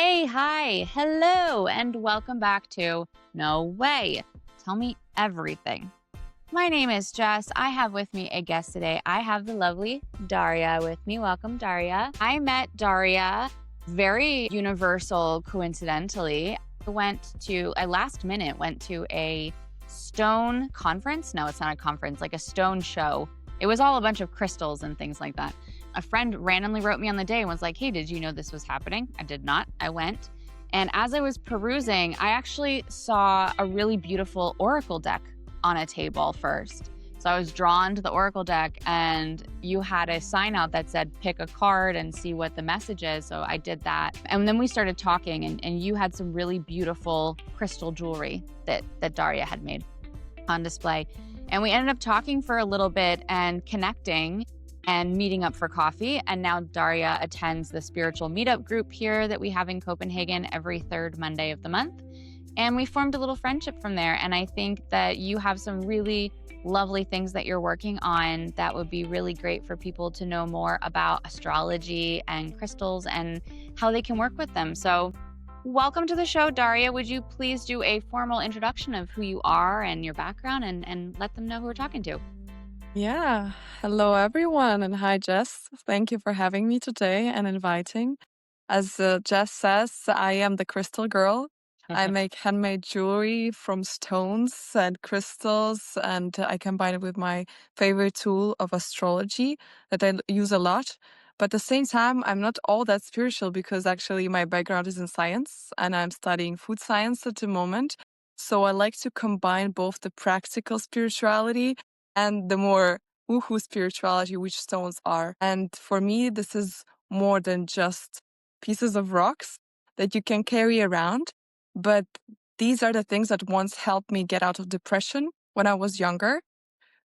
Hey, hi, hello, and welcome back to No Way. Tell me everything. My name is Jess. I have with me a guest today. I have the lovely Darja with me. Welcome, Darja. I met Darja very universal, coincidentally. I last minute went to a stone conference. No, it's not a conference, like a stone show. It was all a bunch of crystals and things like that. A friend randomly wrote me on the day and was like, hey, did you know this was happening? I did not. I went. And as I was perusing, I actually saw a really beautiful oracle deck on a table first. So I was drawn to the oracle deck, and you had a sign out that said, pick a card and see what the message is. So I did that. And then we started talking, and you had some really beautiful crystal jewelry that Darja had made on display. And we ended up talking for a little bit and connecting and meeting up for coffee. And now Darja attends the spiritual meetup group here that we have in Copenhagen every third Monday of the month. And we formed a little friendship from there. And I think that you have some really lovely things that you're working on that would be really great for people to know more about astrology and crystals and how they can work with them. So welcome to the show, Darja. Would you please do a formal introduction of who you are and your background and let them know who we're talking to? Yeah, hello everyone, and hi Jess. Thank you for having me today and inviting. As Jess says, I am the crystal girl. I make handmade jewelry from stones and crystals, and I combine it with my favorite tool of astrology that I use a lot. But at the same time, I'm not all that spiritual because actually my background is in science and I'm studying food science at the moment. So I like to combine both the practical spirituality and the more woohoo spirituality, which stones are. And for me, this is more than just pieces of rocks that you can carry around. But these are the things that once helped me get out of depression when I was younger.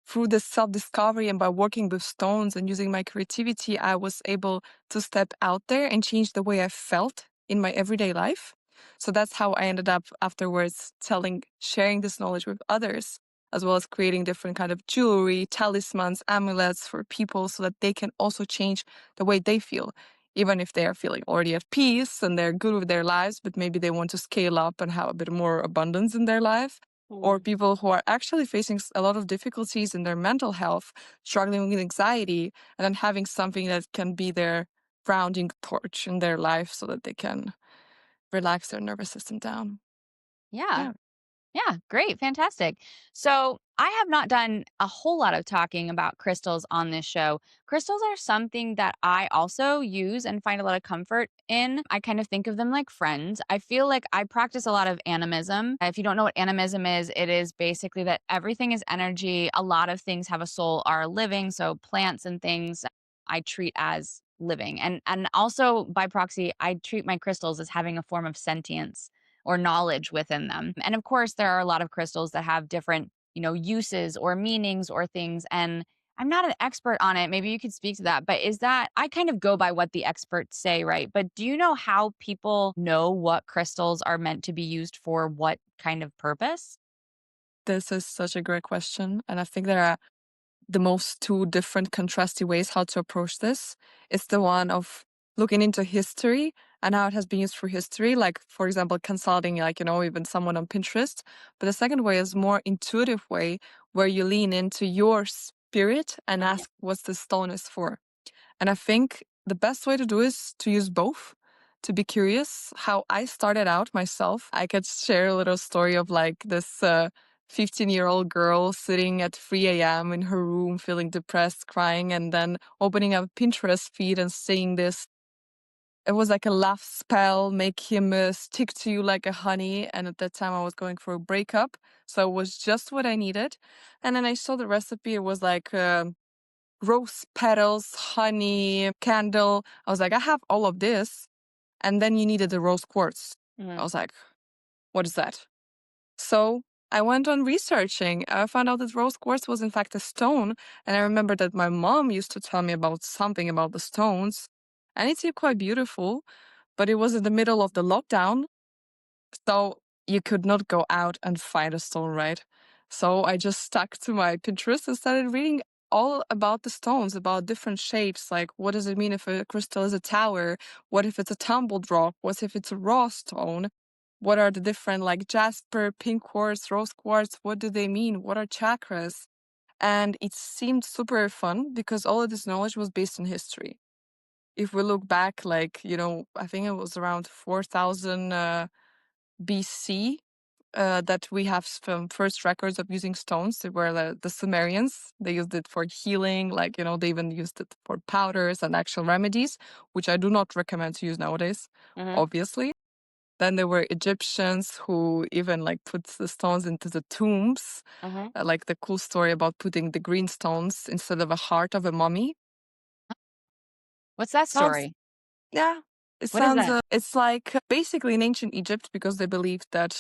Through this self-discovery and by working with stones and using my creativity, I was able to step out there and change the way I felt in my everyday life. So that's how I ended up afterwards sharing this knowledge with others, as well as creating different kind of jewelry, talismans, amulets for people so that they can also change the way they feel, even if they are feeling already at peace and they're good with their lives, but maybe they want to scale up and have a bit more abundance in their life. Or people who are actually facing a lot of difficulties in their mental health, struggling with anxiety, and then having something that can be their grounding torch in their life so that they can relax their nervous system down. Yeah. Yeah. Yeah, great. Fantastic. So, I have not done a whole lot of talking about crystals on this show. Crystals are something that I also use and find a lot of comfort in. I kind of think of them like friends. I feel like I practice a lot of animism. If you don't know what animism is, it is basically that everything is energy. A lot of things have a soul, are living. So, plants and things I treat as living. And also by proxy, I treat my crystals as having a form of sentience or knowledge within them. And of course, there are a lot of crystals that have different, uses or meanings or things. And I'm not an expert on it. Maybe you could speak to that. But is that, I kind of go by what the experts say, right? But do you know how people know what crystals are meant to be used for what kind of purpose? This is such a great question. And I think there are the most two different contrasty ways how to approach this. It's the one of looking into history and how it has been used through history, like, for example, consulting, even someone on Pinterest. But the second way is more intuitive way where you lean into your spirit and ask what the stone is for. And I think the best way to do is to use both, to be curious. How I started out myself, I could share a little story of like this 15-year-old girl sitting at 3 a.m. in her room, feeling depressed, crying, and then opening up Pinterest feed and seeing this. It was like a laugh spell, make him stick to you like a honey. And at that time, I was going for a breakup. So it was just what I needed. And then I saw the recipe. It was like rose petals, honey, candle. I was like, I have all of this. And then you needed the rose quartz. I was like, what is that? So I went on researching. I found out that rose quartz was in fact a stone. And I remember that my mom used to tell me about something about the stones. And it seemed quite beautiful, but it was in the middle of the lockdown. So you could not go out and find a stone, right? So I just stuck to my Pinterest and started reading all about the stones, about different shapes. Like, what does it mean if a crystal is a tower? What if it's a tumbled rock? What if it's a raw stone? What are the different, like jasper, pink quartz, rose quartz? What do they mean? What are chakras? And it seemed super fun because all of this knowledge was based on history. If we look back, like, I think it was around 4000 BC that we have some first records of using stones. They were the Sumerians. They used it for healing, like, they even used it for powders and actual remedies, which I do not recommend to use nowadays, obviously. Then there were Egyptians who even like put the stones into the tombs, like the cool story about putting the green stones instead of a heart of a mummy. What's that Sounds, story? yeah, it What is sounds, that? it's like basically in ancient Egypt because they believed that,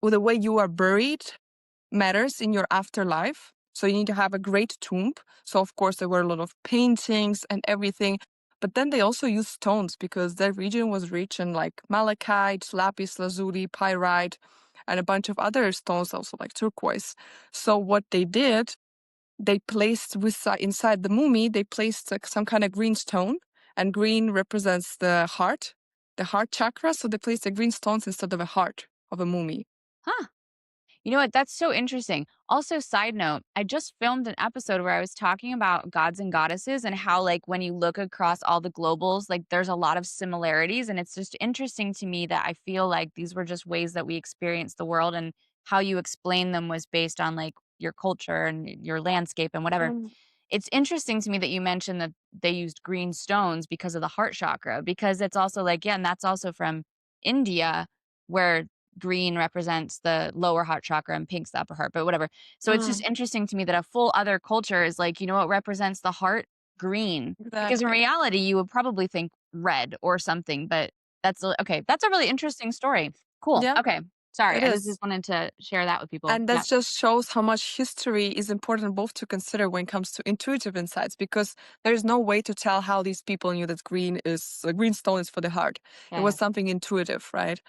the way you are buried matters in your afterlife. So you need to have a great tomb. So of course there were a lot of paintings and everything. But then they also used stones because that region was rich in like malachite, lapis lazuli, pyrite, and a bunch of other stones, also like turquoise. So what they did, they placed inside the mummy, they placed some kind of green stone, and green represents the heart chakra. So they placed the green stones instead of a heart of a mummy. Huh. You know what? That's so interesting. Also, side note, I just filmed an episode where I was talking about gods and goddesses and how, like, when you look across all the globals, like, there's a lot of similarities. And it's just interesting to me that I feel like these were just ways that we experience the world, and how you explain them was based on, like, your culture and your landscape and whatever. It's interesting to me that you mentioned that they used green stones because of the heart chakra, because it's also like, yeah, and that's also from India, where green represents the lower heart chakra and pink's the upper heart, but whatever. So it's just interesting to me that a full other culture is like, you know what represents the heart? Green. Because in Exactly. reality, you would probably think red or something, but okay. That's a really interesting story. Cool. Yeah, Okay. Sorry. it I just is. wanted to share that with people. And Yeah. that just shows how much history is important both to consider when it comes to intuitive insights, because there's no way to tell how these people knew that green is a green stone is for the heart. It Yeah. was something intuitive, right?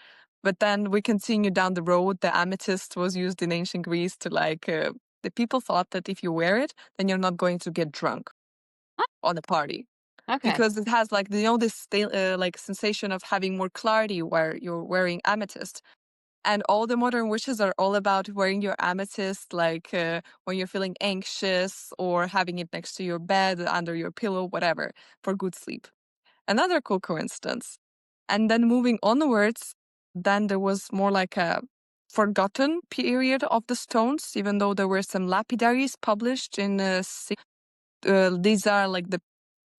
But then we continue down the road. The amethyst was used in ancient Greece to the people thought that if you wear it, then you're not going to get drunk Ah, on the party okay. because it has like like sensation of having more clarity where you're wearing amethyst. And all the modern wishes are all about wearing your amethyst, like when you're feeling anxious or having it next to your bed, under your pillow, whatever, for good sleep. Another cool coincidence. And then moving onwards, then there was more like a forgotten period of the stones, even though there were some lapidaries published in these are like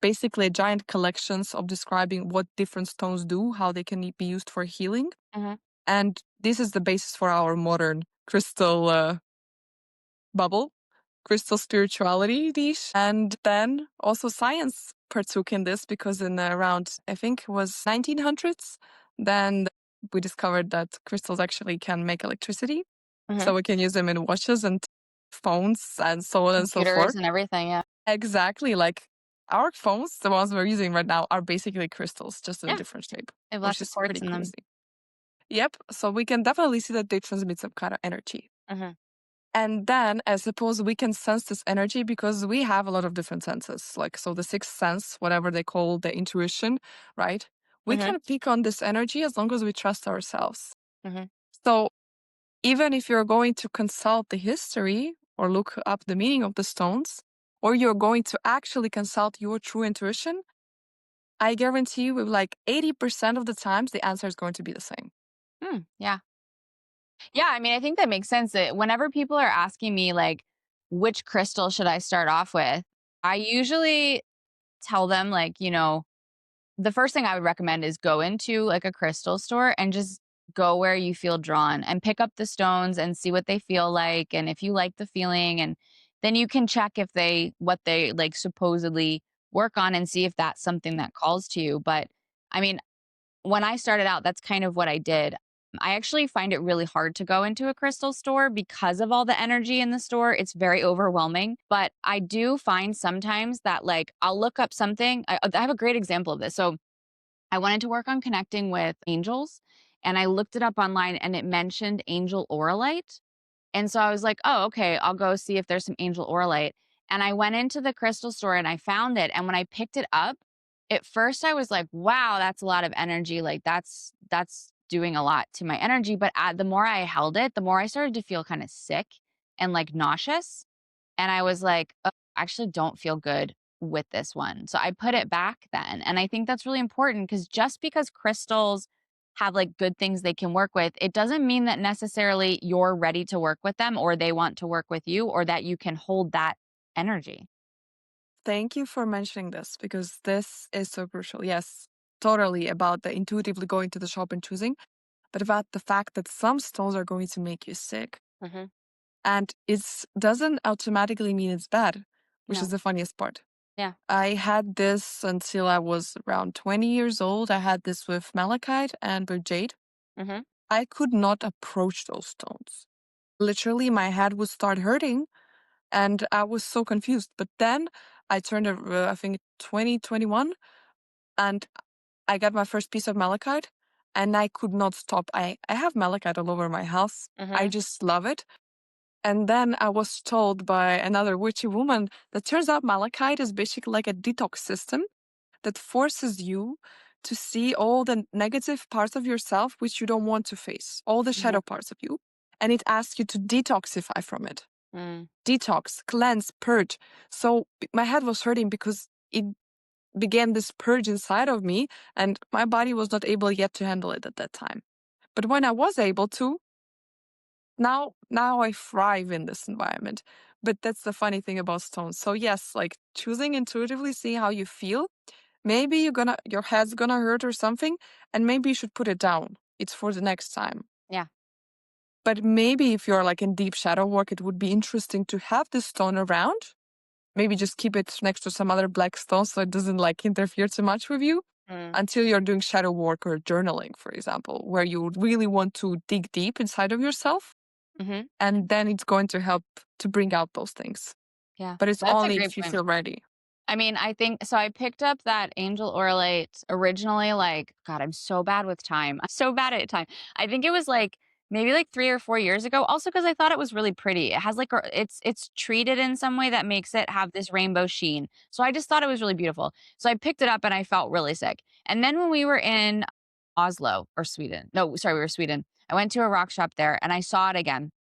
basically giant collections of describing what different stones do, how they can be used for healing. Hmm. And this is the basis for our modern crystal bubble, crystal spirituality niche. And then also science partook in this because in around, I think it was 1900s, then we discovered that crystals actually can make electricity. Hmm. So we can use them in watches and phones and so on and so Computers forth. and everything. Yeah. Exactly. Like our phones, the ones we're using right now, are basically crystals, just in a Yeah. different shape, They have which lots of is quartz pretty in them. crazy. Yep. So we can definitely see that they transmit some kind of energy. Hmm. And then I suppose we can sense this energy because we have a lot of different senses. Like, so the sixth sense, whatever they call the intuition, right? We Hmm. can pick on this energy as long as we trust ourselves. Hmm. So even if you're going to consult the history or look up the meaning of the stones, or you're going to actually consult your true intuition, I guarantee you, with like 80% of the times, the answer is going to be the same. Yeah. Yeah, I mean, I think that makes sense that whenever people are asking me, like, which crystal should I start off with, I usually tell them, like, the first thing I would recommend is go into like a crystal store and just go where you feel drawn and pick up the stones and see what they feel like. And if you like the feeling, and then you can check if what they like supposedly work on and see if that's something that calls to you. But I mean, when I started out, that's kind of what I did. I actually find it really hard to go into a crystal store because of all the energy in the store. It's very overwhelming. But I do find sometimes that, like, I'll look up something. I have a great example of this. So I wanted to work on connecting with angels, and I looked it up online and it mentioned angel oralite. And so I was like, oh, okay, I'll go see if there's some angel oralite. And I went into the crystal store and I found it. And when I picked it up, at first I was like, wow, that's a lot of energy. Like that's doing a lot to my energy. But the more I held it, the more I started to feel kind of sick and like nauseous. And I was like, "Oh, I actually don't feel good with this one." So I put it back then. And I think that's really important because just because crystals have like good things they can work with, it doesn't mean that necessarily you're ready to work with them or they want to work with you or that you can hold that energy. Thank you for mentioning this because this is so crucial. Yes, totally about the intuitively going to the shop and choosing, but about the fact that some stones are going to make you sick. Hmm. And it doesn't automatically mean it's bad, which is No. the funniest part. Yeah. I had this until I was around 20 years old. I had this with malachite and with jade. Hmm. I could not approach those stones. Literally, my head would start hurting and I was so confused. But then I turned, I think, 2021 and I got my first piece of malachite and I could not stop. I have malachite all over my house. I Hmm. just love it. And then I was told by another witchy woman that turns out malachite is basically like a detox system that forces you to see all the negative parts of yourself which you don't want to face, all the Hmm. shadow parts of you. And it asks you to detoxify from it. Mm. Detox, cleanse, purge. So my head was hurting because it began this purge inside of me, and my body was not able yet to handle it at that time. But when I was able to, now I thrive in this environment. But that's the funny thing about stones. So yes, like choosing intuitively, see how you feel. Maybe your head's gonna hurt or something, and maybe you should put it down. It's for the next time. Yeah. But maybe if you're like in deep shadow work, it would be interesting to have this stone around. Maybe just keep it next to some other black stones so it doesn't like interfere too much with you Mm. until you're doing shadow work or journaling, for example, where you really want to dig deep inside of yourself. Hmm. And then it's going to help to bring out those things. Yeah. But it's That's a only great if you point. feel ready. I mean, I think so. I picked up that Angel Orlite originally, like, God, I'm so bad with time. I'm so bad at time. I think it was like maybe like 3 or 4 years ago. Also, because I thought it was really pretty. It has like it's treated in some way that makes it have this rainbow sheen. So I just thought it was really beautiful. So I picked it up and I felt really sick. And then when we were in Oslo or Sweden, no, sorry, we were Sweden. I went to a rock shop there and I saw it again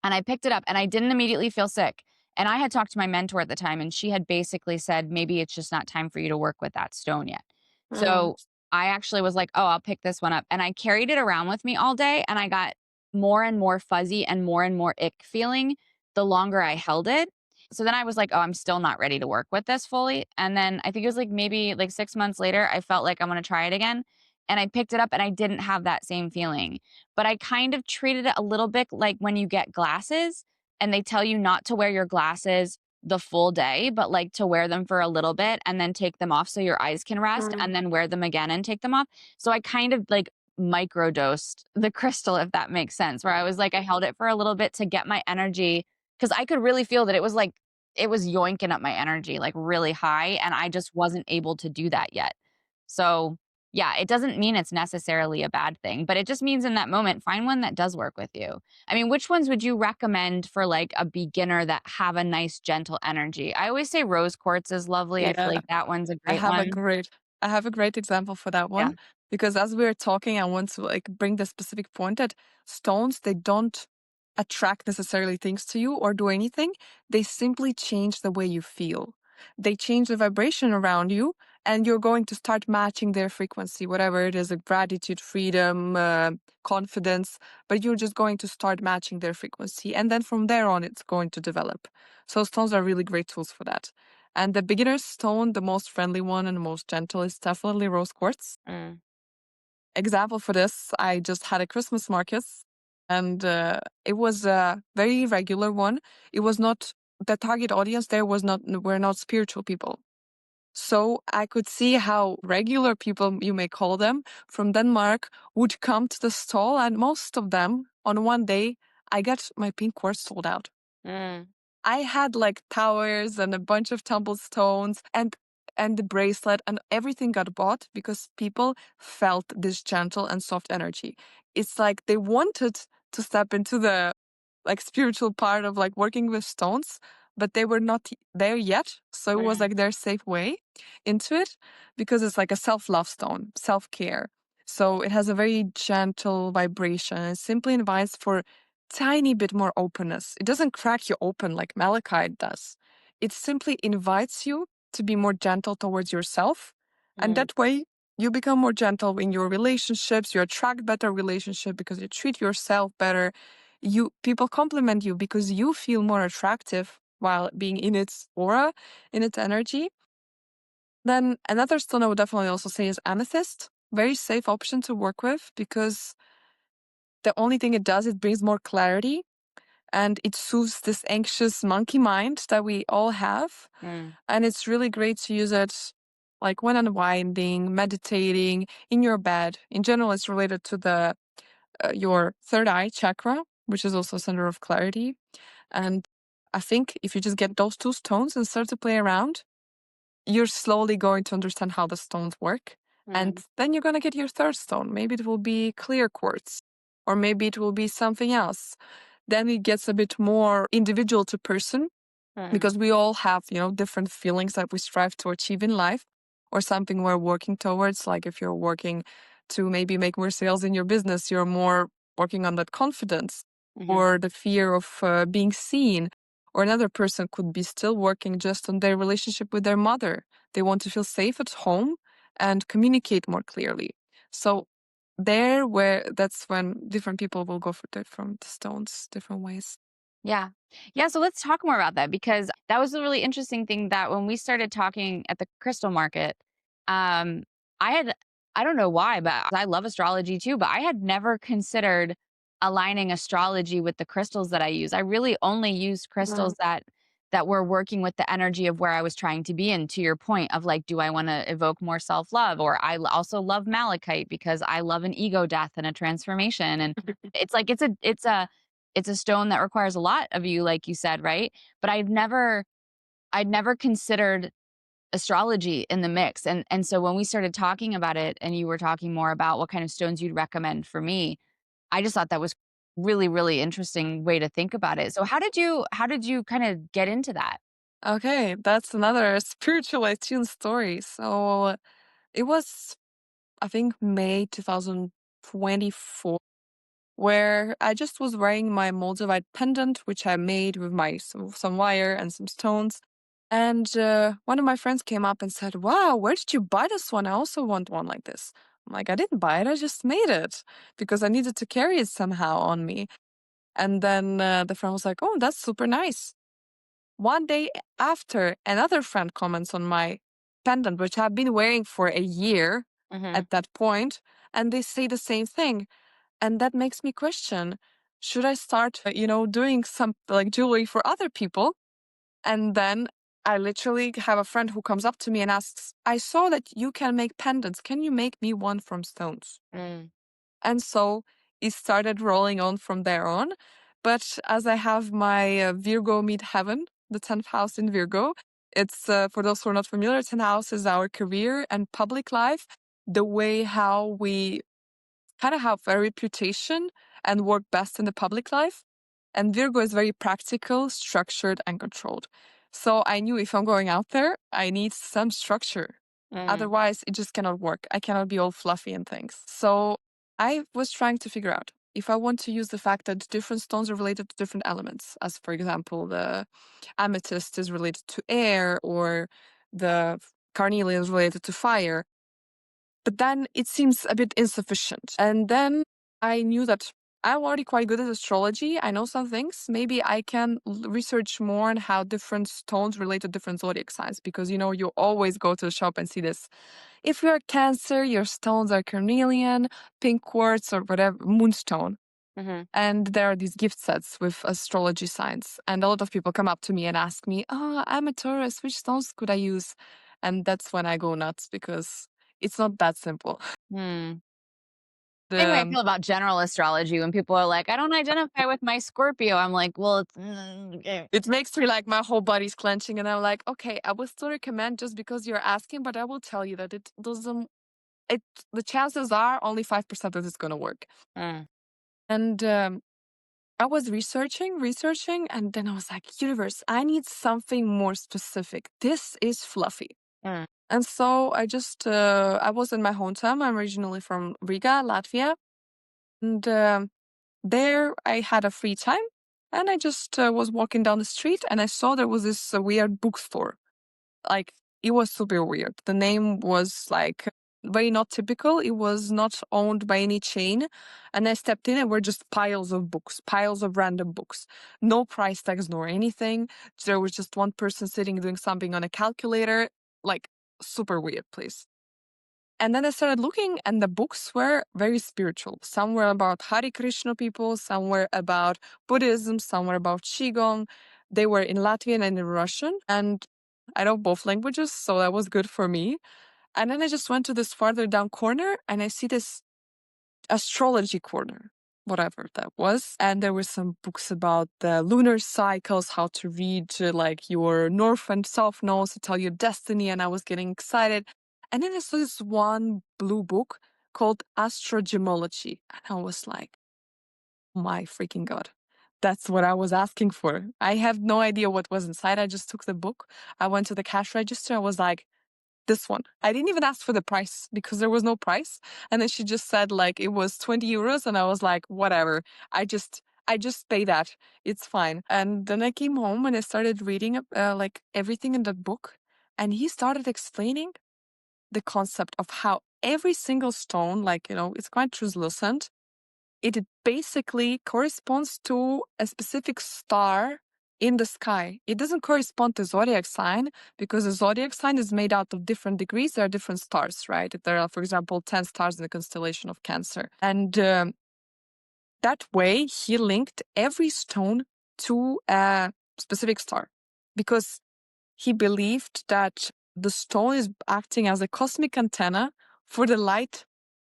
and I picked it up and I didn't immediately feel sick. And I had talked to my mentor at the time, and she had basically said, maybe it's just not time for you to work with that stone yet. Mm. So I actually was like, oh, I'll pick this one up. And I carried it around with me all day, and I got more and more fuzzy and more ick feeling the longer I held it. So then I was like, oh, I'm still not ready to work with this fully. And then I think it was like maybe like 6 months later, I felt like I'm going to try it again. And I picked it up and I didn't have that same feeling. But I kind of treated it a little bit like when you get glasses and they tell you not to wear your glasses the full day, but like to wear them for a little bit and then take them off so your eyes can rest Mm. and then wear them again and take them off. So I kind of like microdosed the crystal, if that makes sense, where I was like, I held it for a little bit to get my energy because I could really feel that it was like, it was yoinking up my energy like really high. And I just wasn't able to do that yet. So yeah, it doesn't mean it's necessarily a bad thing, but it just means in that moment, find one that does work with you. I mean, which ones would you recommend for like a beginner that have a nice, gentle energy? I always say rose quartz is lovely. I feel Yeah. like that one's a I great have a one. great I have a great example for that Yeah. one because as we are talking, I want to like bring the specific point that stones they don't attract necessarily things to you or do anything. They simply change the way you feel. They change the vibration around you, and you're going to start matching their frequency, whatever it is, like gratitude, freedom, confidence. But you're just going to start matching their frequency, and then from there on, it's going to develop. So stones are really great tools for that. And the beginner's stone, the most friendly one and the most gentle, is definitely rose quartz. Mm. Example for this, I just had a Christmas market and it was a very regular one. It was not, the target audience there were not spiritual people. So I could see how regular people, you may call them, from Denmark would come to the stall, and most of them on one day, I got my pink quartz sold out. Mm. I had like towers and a bunch of tumblestones and the bracelet and everything got bought because people felt this gentle and soft energy. It's like they wanted to step into the like spiritual part of like working with stones, but they were not there yet. So it was like their safe way into it because it's like a self-love stone, self-care. So it has a very gentle vibration and simply invites for tiny bit more openness. It doesn't crack you open like malachite does. It simply invites you to be more gentle towards yourself. And that way you become more gentle in your relationships, you attract better relationship because you treat yourself better. People compliment you because you feel more attractive while being in its aura, in its energy. Then another stone I would definitely also say is amethyst. Very safe option to work with because the only thing it does, it brings more clarity and it soothes this anxious monkey mind that we all have. And it's really great to use it like when unwinding, meditating, in your bed. In general, it's related to the your third eye chakra, which is also a center of clarity. And I think if you just get those two stones and start to play around, you're slowly going to understand how the stones work. And then you're going to get your third stone. Maybe it will be clear quartz, or maybe it will be something else. Then it gets a bit more individual to person because we all have, different feelings that we strive to achieve in life or something we're working towards. Like if you're working to maybe make more sales in your business, you're more working on that confidence or the fear of being seen. Or another person could be still working just on their relationship with their mother. They want to feel safe at home and communicate more clearly. So that's when different people will go for different stones, different ways. Yeah. Yeah. So let's talk more about that because that was a really interesting thing that when we started talking at the crystal market, um, I had, I don't know why, but I love astrology too, but I had never considered aligning astrology with the crystals that I use. I really only used crystals that were working with the energy of where I was trying to be. And to your point of like, do I want to evoke more self-love? Or also love malachite because I love an ego death and a transformation. And it's like it's a stone that requires a lot of you, like you said, right? But I'd never considered astrology in the mix. And so when we started talking about it and you were talking more about what kind of stones you'd recommend for me, I just thought that was really, really interesting way to think about it. So how did you kind of get into that? Okay, that's another spiritual attuned story. So it was, I think, May 2024, where I just was wearing my moldavite pendant, which I made with some wire and some stones. And one of my friends came up and said, "Wow, where did you buy this one? I also want one like this." I'm like, "I didn't buy it. I just made it because I needed to carry it somehow on me." And then the friend was like, "Oh, that's super nice." One day after, another friend comments on my pendant, which I've been wearing for a year Hmm. at that point, and they say the same thing. And that makes me question, should I start, doing some like jewelry for other people? And then I literally have a friend who comes up to me and asks, "I saw that you can make pendants. Can you make me one from stones?" Mm. And so it started rolling on from there on. But as I have my Virgo meet heaven, the 10th house in Virgo, it's for those who are not familiar, 10th house is our career and public life, the way how we kind of have a reputation and work best in the public life. And Virgo is very practical, structured, and controlled. So I knew if I'm going out there, I need some structure. Mm. Otherwise, it just cannot work. I cannot be all fluffy and things. So I was trying to figure out if I want to use the fact that different stones are related to different elements, as for example, the amethyst is related to air or the carnelian is related to fire. But then it seems a bit insufficient. And then I knew that I'm already quite good at astrology. I know some things. Maybe I can research more on how different stones relate to different zodiac signs because you always go to the shop and see this. If you're Cancer, your stones are carnelian, pink quartz, or whatever, moonstone. Hmm. And there are these gift sets with astrology signs. And a lot of people come up to me and ask me, "Oh, I'm a Taurus. Which stones could I use?" And that's when I go nuts because it's not that simple. Hmm. Same way I The feel about general astrology when people are like, I don't identify with my Scorpio. I'm like, well, it's okay. It makes me like my whole body's clenching, and I'm like, okay, I will still recommend just because you're asking, but I will tell you that it doesn't. It the chances are only 5% that it's gonna work. Mm. And I was researching, and then I was like, universe, I need something more specific. This is fluffy. Mm. And so I was in my hometown. I'm originally from Riga, Latvia. And there I had a free time. And I just was walking down the street and I saw there was this weird bookstore. Like, it was super weird. The name was like very not typical. It was not owned by any chain. And I stepped in and were just piles of books, piles of random books. No price tags nor anything. There was just one person sitting doing something on a calculator. Like, super weird place. And then I started looking, and the books were very spiritual. Some were about Hare Krishna people, some were about Buddhism, some were about Qigong. They were in Latvian and in Russian, and I know both languages, so that was good for me. And then I just went to this farther down corner, and I see this astrology corner, whatever that was. And there were some books about the lunar cycles, how to read like your north and south nodes to tell your destiny. And I was getting excited. And then I saw this one blue book called Astrogemology. And I was like, my freaking God. That's what I was asking for. I have no idea what was inside. I just took the book. I went to the cash register. I was like, this one. I didn't even ask for the price because there was no price. And then she just said like it was 20 euros. And I was like, whatever. I just pay that. It's fine. And then I came home and I started reading like everything in that book. And he started explaining the concept of how every single stone, like, it's quite translucent. It basically corresponds to a specific star in the sky. It doesn't correspond to zodiac sign because the zodiac sign is made out of different degrees. There are different stars, right? There are, for example, 10 stars in the constellation of Cancer. And that way, he linked every stone to a specific star because he believed that the stone is acting as a cosmic antenna for the light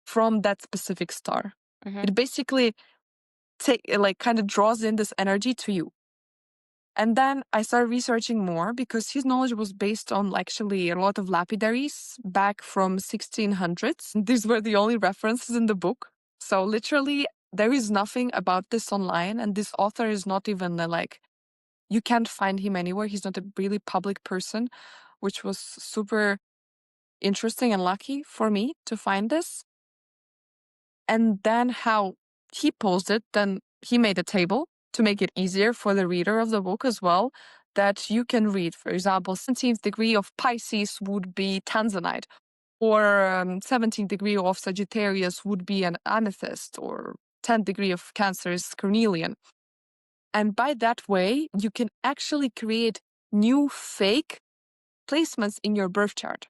from that specific star. Mm-hmm. It basically kind of draws in this energy to you. And then I started researching more because his knowledge was based on actually a lot of lapidaries back from 1600s. These were the only references in the book. So literally there is nothing about this online, and this author is not even you can't find him anywhere. He's not a really public person, which was super interesting and lucky for me to find this. And then how he posed it, then he made a table to make it easier for the reader of the book as well, that you can read. For example, 17th degree of Pisces would be Tanzanite, or 17th degree of Sagittarius would be an amethyst, or 10th degree of Cancer is carnelian. And by that way, you can actually create new fake placements in your birth chart.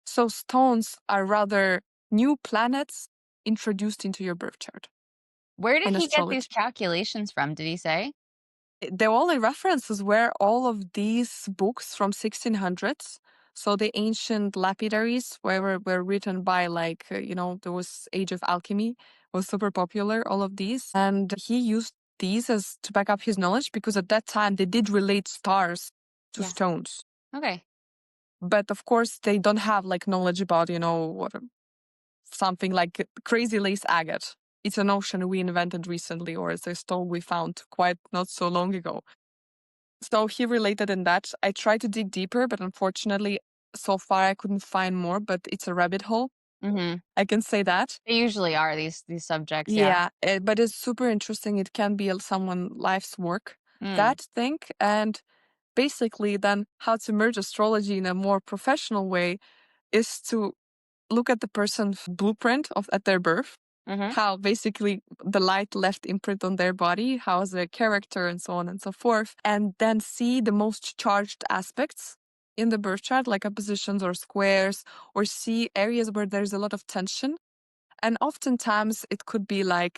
So stones are rather new planets introduced into your birth chart. Where did In he get these astrology, calculations from? Did he say? the only references were all of these books from 1600s. So the ancient lapidaries were written by there was Age of Alchemy was super popular, all of these. And he used these as to back up his knowledge because at that time they did relate stars to Yeah. stones. Okay. But of course they don't have knowledge about, what something like crazy lace agate. It's an ocean we invented recently, or it's a stone we found quite not so long ago. So he related in that. I tried to dig deeper, but unfortunately, so far I couldn't find more, but it's a rabbit hole. Mm-hmm. I can say that. They usually are these subjects. Yeah. Yeah, but it's super interesting. It can be someone life's work, Mm. that thing. And basically then how to merge astrology in a more professional way is to look at the person's blueprint at their birth, Mm-hmm. how basically the light left imprint on their body, how's their character, and so on and so forth, and then see the most charged aspects in the birth chart, like oppositions or squares, or see areas where there's a lot of tension. And oftentimes it could be I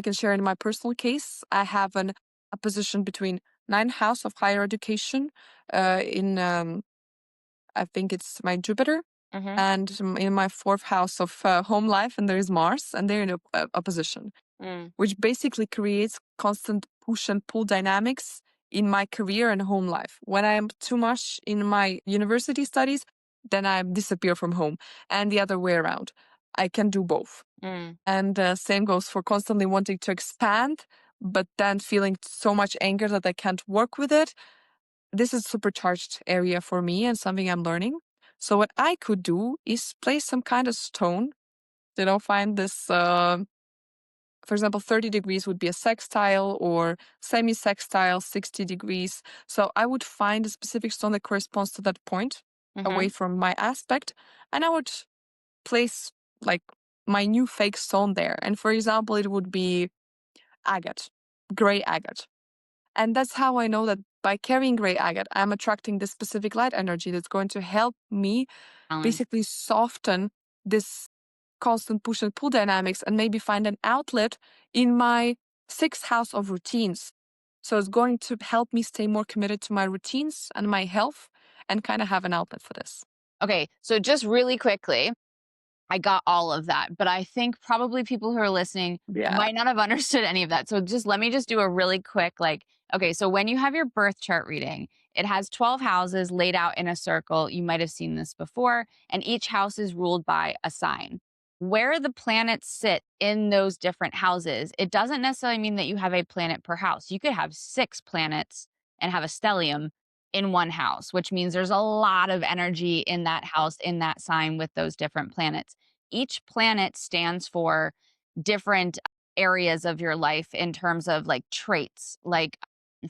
can share in my personal case, I have a position between 9th house of higher education in I think it's my Jupiter, Mm-hmm. and in my 4th house of home life, and there is Mars, and they're in opposition, which basically creates constant push and pull dynamics in my career and home life. When I'm too much in my university studies, then I disappear from home, and the other way around. I can do both. Mm. And same goes for constantly wanting to expand but then feeling so much anger that I can't work with it. This is a supercharged area for me and something I'm learning. So what I could do is place some kind of stone, find this, for example, 30 degrees would be a sextile or semi-sextile, 60 degrees. So I would find a specific stone that corresponds to that point away from my aspect, and I would place like my new fake stone there. And for example, it would be agate, gray agate. And that's how I know that by carrying gray agate, I'm attracting this specific light energy that's going to help me Balance. basically soften this constant push and pull dynamics and maybe find an outlet in my sixth house of routines. So it's going to help me stay more committed to my routines and my health and kind of have an outlet for this. Okay, so just really quickly, I got all of that, but I think probably people who are listening Yeah. might not have understood any of that. So just let me just do a really quick okay, so when you have your birth chart reading, it has 12 houses laid out in a circle. You might have seen this before, and each house is ruled by a sign. Where the planets sit in those different houses, it doesn't necessarily mean that you have a planet per house. You could have 6 planets and have a stellium in one house, which means there's a lot of energy in that house, in that sign with those different planets. Each planet stands for different areas of your life in terms of like traits. Like,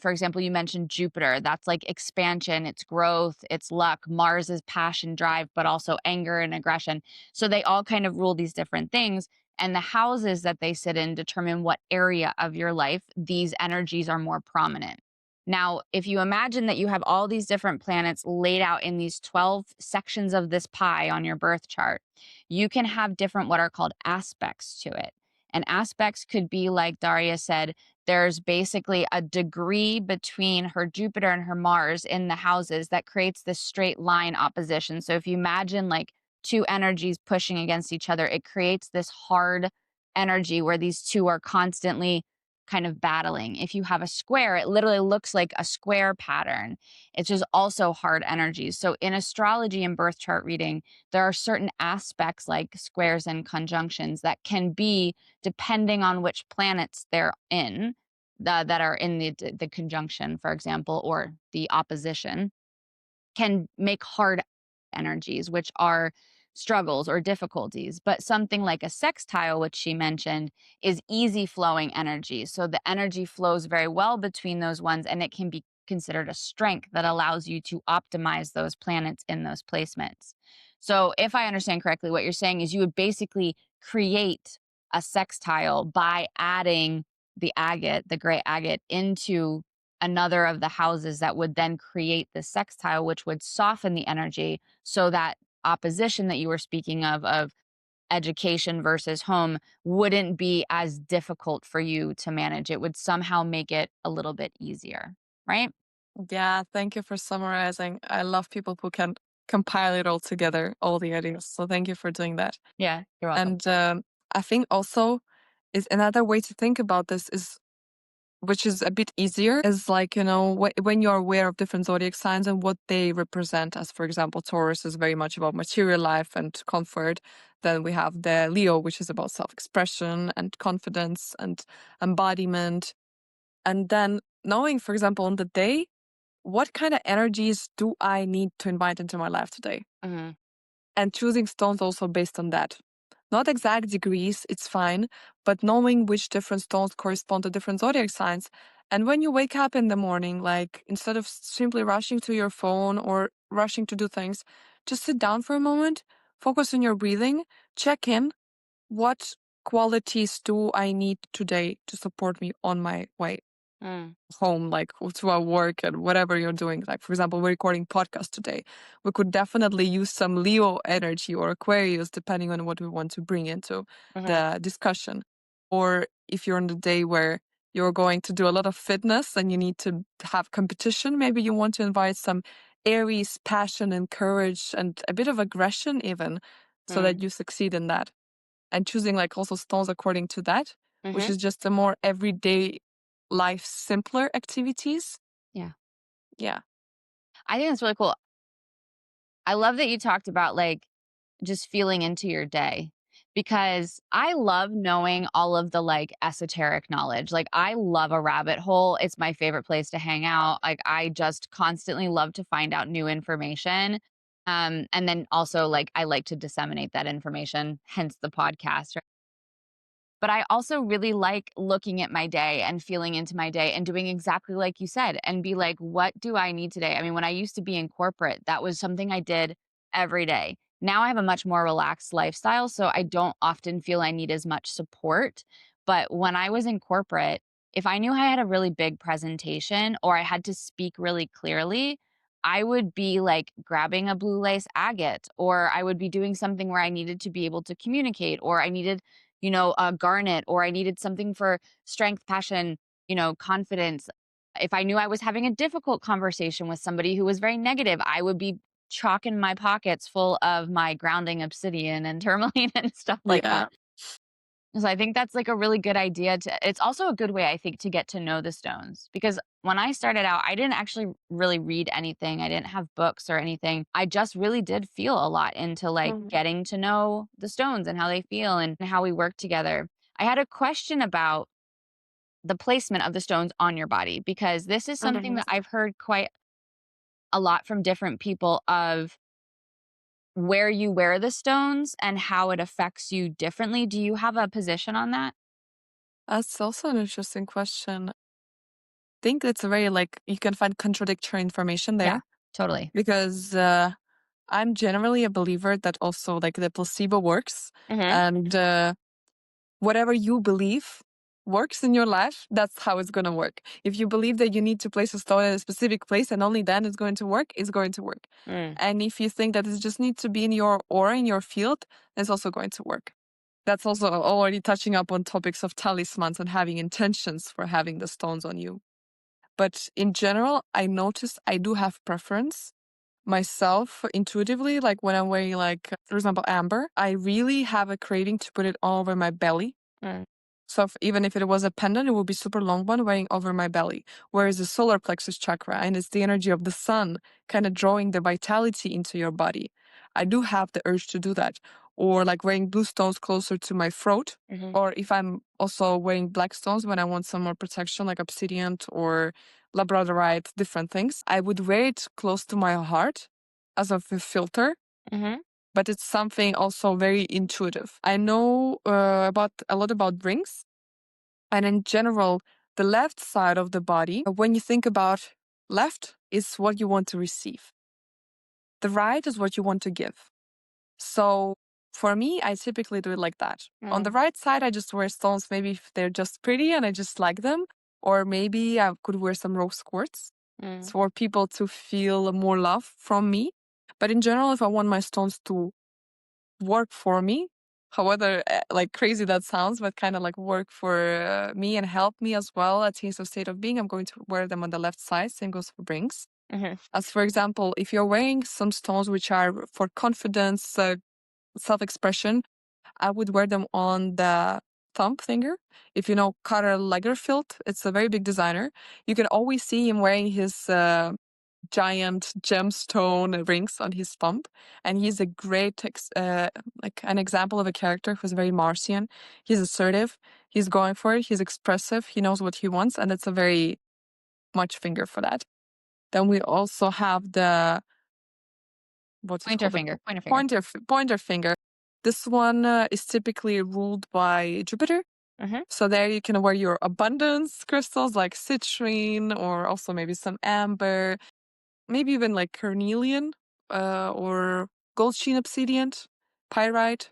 for example, you mentioned Jupiter. That's like expansion, it's growth, it's luck. Mars is passion, drive, but also anger and aggression. So they all kind of rule these different things. And the houses that they sit in determine what area of your life these energies are more prominent. Now, if you imagine that you have all these different planets laid out in these 12 sections of this pie on your birth chart, you can have different what are called aspects to it. And aspects could be like Darja said, there's basically a degree between her Jupiter and her Mars in the houses that creates this straight line opposition. So if you imagine like two energies pushing against each other, it creates this hard energy where these two are constantly kind of battling. If you have a square, it literally looks like a square pattern. It's just also hard energies. So in astrology and birth chart reading, there are certain aspects like squares and conjunctions that can be depending on which planets they're in, that are in the conjunction, for example, or the opposition, can make hard energies, which are struggles or difficulties. But something like a sextile, which she mentioned, is easy flowing energy. So the energy flows very well between those ones, and it can be considered a strength that allows you to optimize those planets in those placements. So, if I understand correctly, what you're saying is you would basically create a sextile by adding the agate, the gray agate, into another of the houses that would then create the sextile, which would soften the energy so that opposition that you were speaking of education versus home wouldn't be as difficult for you to manage. It would somehow make it a little bit easier, right? Yeah, thank you for summarizing. I love people who can compile it all together, all the ideas. So thank you for doing that. Yeah, you're welcome. And I think also is another way to think about this is, which is a bit easier, is like, when you're aware of different zodiac signs and what they represent, as for example, Taurus is very much about material life and comfort. Then we have the Leo, which is about self-expression and confidence and embodiment. And then knowing, for example, on the day, what kind of energies do I need to invite into my life today? Hmm. And choosing stones also based on that. Not exact degrees, it's fine, but knowing which different stones correspond to different zodiac signs. And when you wake up in the morning, like instead of simply rushing to your phone or rushing to do things, just sit down for a moment, focus on your breathing, check in. What qualities do I need today to support me on my way Mm. home, like to our work and whatever you're doing? Like, for example, we're recording podcast today. We could definitely use some Leo energy or Aquarius, depending on what we want to bring into Hmm. the discussion. Or if you're on the day where you're going to do a lot of fitness and you need to have competition, maybe you want to invite some Aries passion and courage and a bit of aggression even, so Mm. that you succeed in that. And choosing like also stones according to that, which Hmm. is just a more everyday life simpler activities. Yeah. Yeah. I think that's really cool. I love that you talked about like just feeling into your day because I love knowing all of the like esoteric knowledge. Like I love a rabbit hole. It's my favorite place to hang out. Like I just constantly love to find out new information. And then also like I like to disseminate that information, hence the podcast. But I also really like looking at my day and feeling into my day and doing exactly like you said and be like, what do I need today? I mean, when I used to be in corporate, that was something I did every day. Now I have a much more relaxed lifestyle, so I don't often feel I need as much support. But when I was in corporate, if I knew I had a really big presentation or I had to speak really clearly, I would be like grabbing a blue lace agate, or I would be doing something where I needed to be able to communicate, or I needed a garnet, or I needed something for strength, passion, confidence. If I knew I was having a difficult conversation with somebody who was very negative, I would be chalking my pockets full of my grounding obsidian and tourmaline and stuff like Yeah. that. So I think that's like a really good idea it's also a good way I think to get to know the stones because when I started out, I didn't actually really read anything. I didn't have books or anything. I just really did feel a lot into like Mhm. getting to know the stones and how they feel and how we work together. I had a question about the placement of the stones on your body because this is something Mhm. that I've heard quite a lot from different people of where you wear the stones and how it affects you differently. Do you have a position on that? That's also an interesting question. Think it's very like you can find contradictory information Yeah, there totally. because I'm generally a believer that also like the placebo works Mhm. and whatever you believe works in your life, that's how it's going to work. If you believe that you need to place a stone in a specific place and only then it's going to work, it's going to work. Mm. And if you think that it just needs to be in your aura, in your field, it's also going to work. That's also already touching up on topics of talismans and having intentions for having the stones on you. But in general, I noticed I do have preference myself intuitively. Like when I'm wearing, like, for example, amber, I really have a craving to put it all over my belly. Mm. So even if it was a pendant, it would be super long one wearing over my belly. Whereas the solar plexus chakra, and it's the energy of the sun, kind of drawing the vitality into your body. I do have the urge to do that. Or like wearing blue stones closer to my throat. Mhm. Or if I'm also wearing black stones when I want some more protection, like obsidian or labradorite, different things, I would wear it close to my heart as a filter, Mhm. but it's something also very intuitive. I know about a lot about rings, and in general, the left side of the body, when you think about left, is what you want to receive. The right is what you want to give. So for me, I typically do it like that. On the Mm. right side, I just wear stones, maybe if they're just pretty and I just like them, or maybe I could wear some rose quartz Mm. for people to feel more love from me. But in general, if I want my stones to work for me, however like crazy that sounds, but kind of like work for me and help me as well, a taste of state of being, I'm going to wear them on the left side. Same goes for rings. Mhm. As for example, if you're wearing some stones which are for confidence, self-expression, I would wear them on the thumb finger. If you know Karl Lagerfeld, it's a very big designer. You can always see him wearing his giant gemstone rings on his thumb, and he's a great like an example of a character who's very Martian. He's assertive, he's going for it, he's expressive, he knows what he wants, and it's a very much finger for that. Then we also have the what is Pointer called the finger, pointer finger. pointer finger. This one is typically ruled by Jupiter. Mhm. So there you can wear your abundance crystals like citrine, or also maybe some amber, maybe even like carnelian or gold sheen obsidian, pyrite,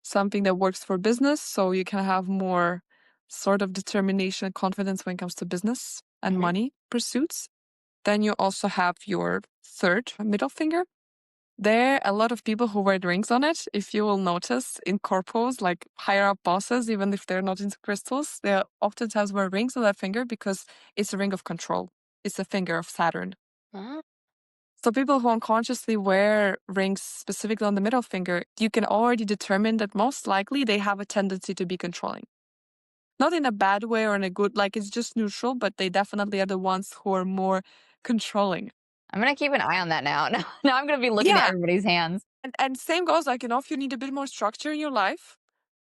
something that works for business. So you can have more sort of determination and confidence when it comes to business and Mhm. money pursuits. Then you also have your third middle finger. There are a lot of people who wear rings on it. If you will notice in corpos, like higher up bosses, even if they're not into crystals, they oftentimes wear rings on that finger because it's a ring of control. It's a finger of Saturn. Ah. So people who unconsciously wear rings specifically on the middle finger, you can already determine that most likely they have a tendency to be controlling. Not in a bad way or in a good, like it's just neutral, but they definitely are the ones who are more controlling. I'm gonna keep an eye on that now. Now I'm gonna be looking at Yeah. everybody's hands. And same goes like, if you need a bit more structure in your life,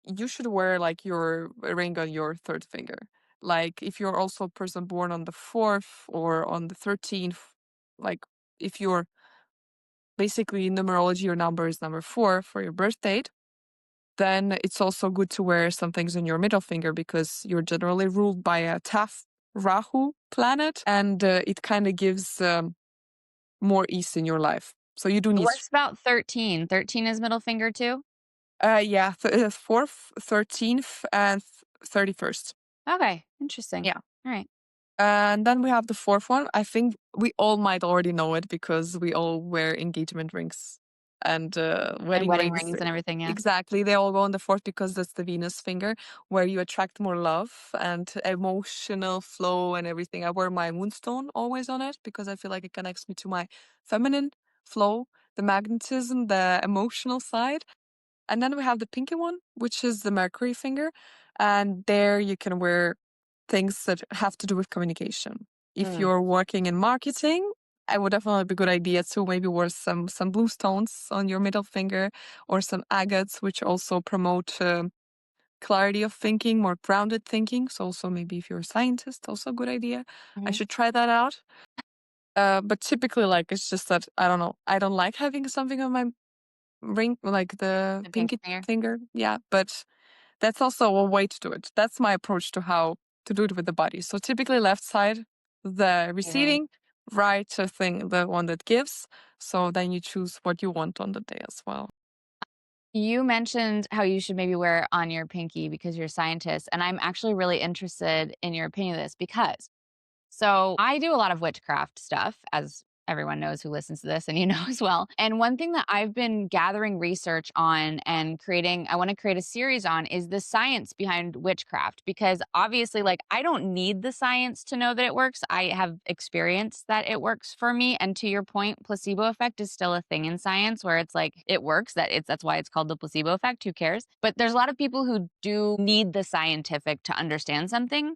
you should wear like your ring on your third finger. Like if you're also a person born on the 4th or on the 13th, like if you're basically in numerology, your number is number 4 for your birth date, then it's also good to wear some things on your middle finger because you're generally ruled by a tough Rahu planet, and it kind of gives more ease in your life. So you do need, What about 13? 13 is middle finger too? yeah, 4th, 13th, and 31st. Okay, interesting. Yeah. All right. And then we have the 4th one. I think we all might already know it because we all wear engagement rings and And wedding wedding rings. rings and everything, yeah. Exactly. They all go on the 4th because that's the Venus finger where you attract more love and emotional flow and everything. I wear my moonstone always on it because I feel like it connects me to my feminine flow, the magnetism, the emotional side. And then we have the pinky one, which is the Mercury finger. And there you can wear things that have to do with communication. If you're working in marketing, I would definitely be a good idea to maybe wear some blue stones on your middle finger or some agates, which also promote clarity of thinking, more grounded thinking. So also maybe if you're a scientist, also a good idea. I Mhm. should try that out. But typically, like, it's just that, I don't know, I don't like having something on my ring, like the The pinky pinky finger. finger. Yeah, but that's also a way to do it. That's my approach to how to do it with the body. So typically left side, the Giving. receiving, right thing, the one that gives. So then you choose what you want on the day as well. You mentioned how you should maybe wear it on your pinky because you're a scientist. And I'm actually really interested in your opinion of this because so I do a lot of witchcraft stuff, as everyone knows who listens to this and you know as well. And one thing that I've been gathering research on and creating, I want to create a series on is the science behind witchcraft. Because obviously, like, I don't need the science to know that it works. I have experienced that it works for me. And to your point, placebo effect is still a thing in science where it's like it works, that's why it's called the placebo effect. Who cares? But there's a lot of people who do need the scientific to understand something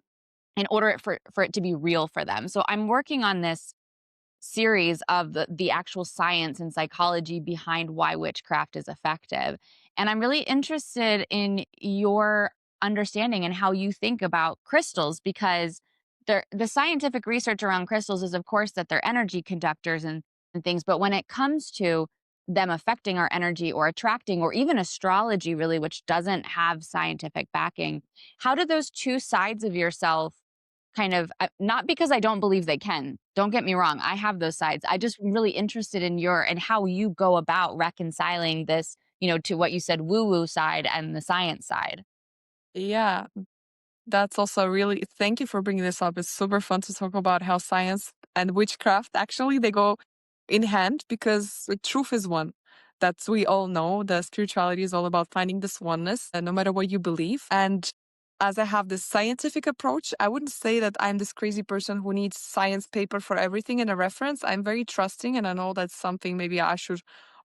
in order for it to be real for them. So I'm working on this series of the actual science and psychology behind why witchcraft is effective. And I'm really interested in your understanding and how you think about crystals because the scientific research around crystals is, of course, that they're energy conductors and things. But when it comes to them affecting our energy or attracting, or even astrology, really, which doesn't have scientific backing, how do those two sides of yourself kind of not because I don't believe they can. Don't get me wrong. I have those sides. I just really interested in your and how you go about reconciling this, to what you said woo-woo side and the science side. Yeah, that's also really, thank you for bringing this up. It's super fun to talk about how science and witchcraft actually they go in hand because the truth is one. That we all know that spirituality is all about finding this oneness, and no matter what you believe. And as I have this scientific approach, I wouldn't say that I'm this crazy person who needs science paper for everything and a reference. I'm very trusting, and I know that's something maybe I should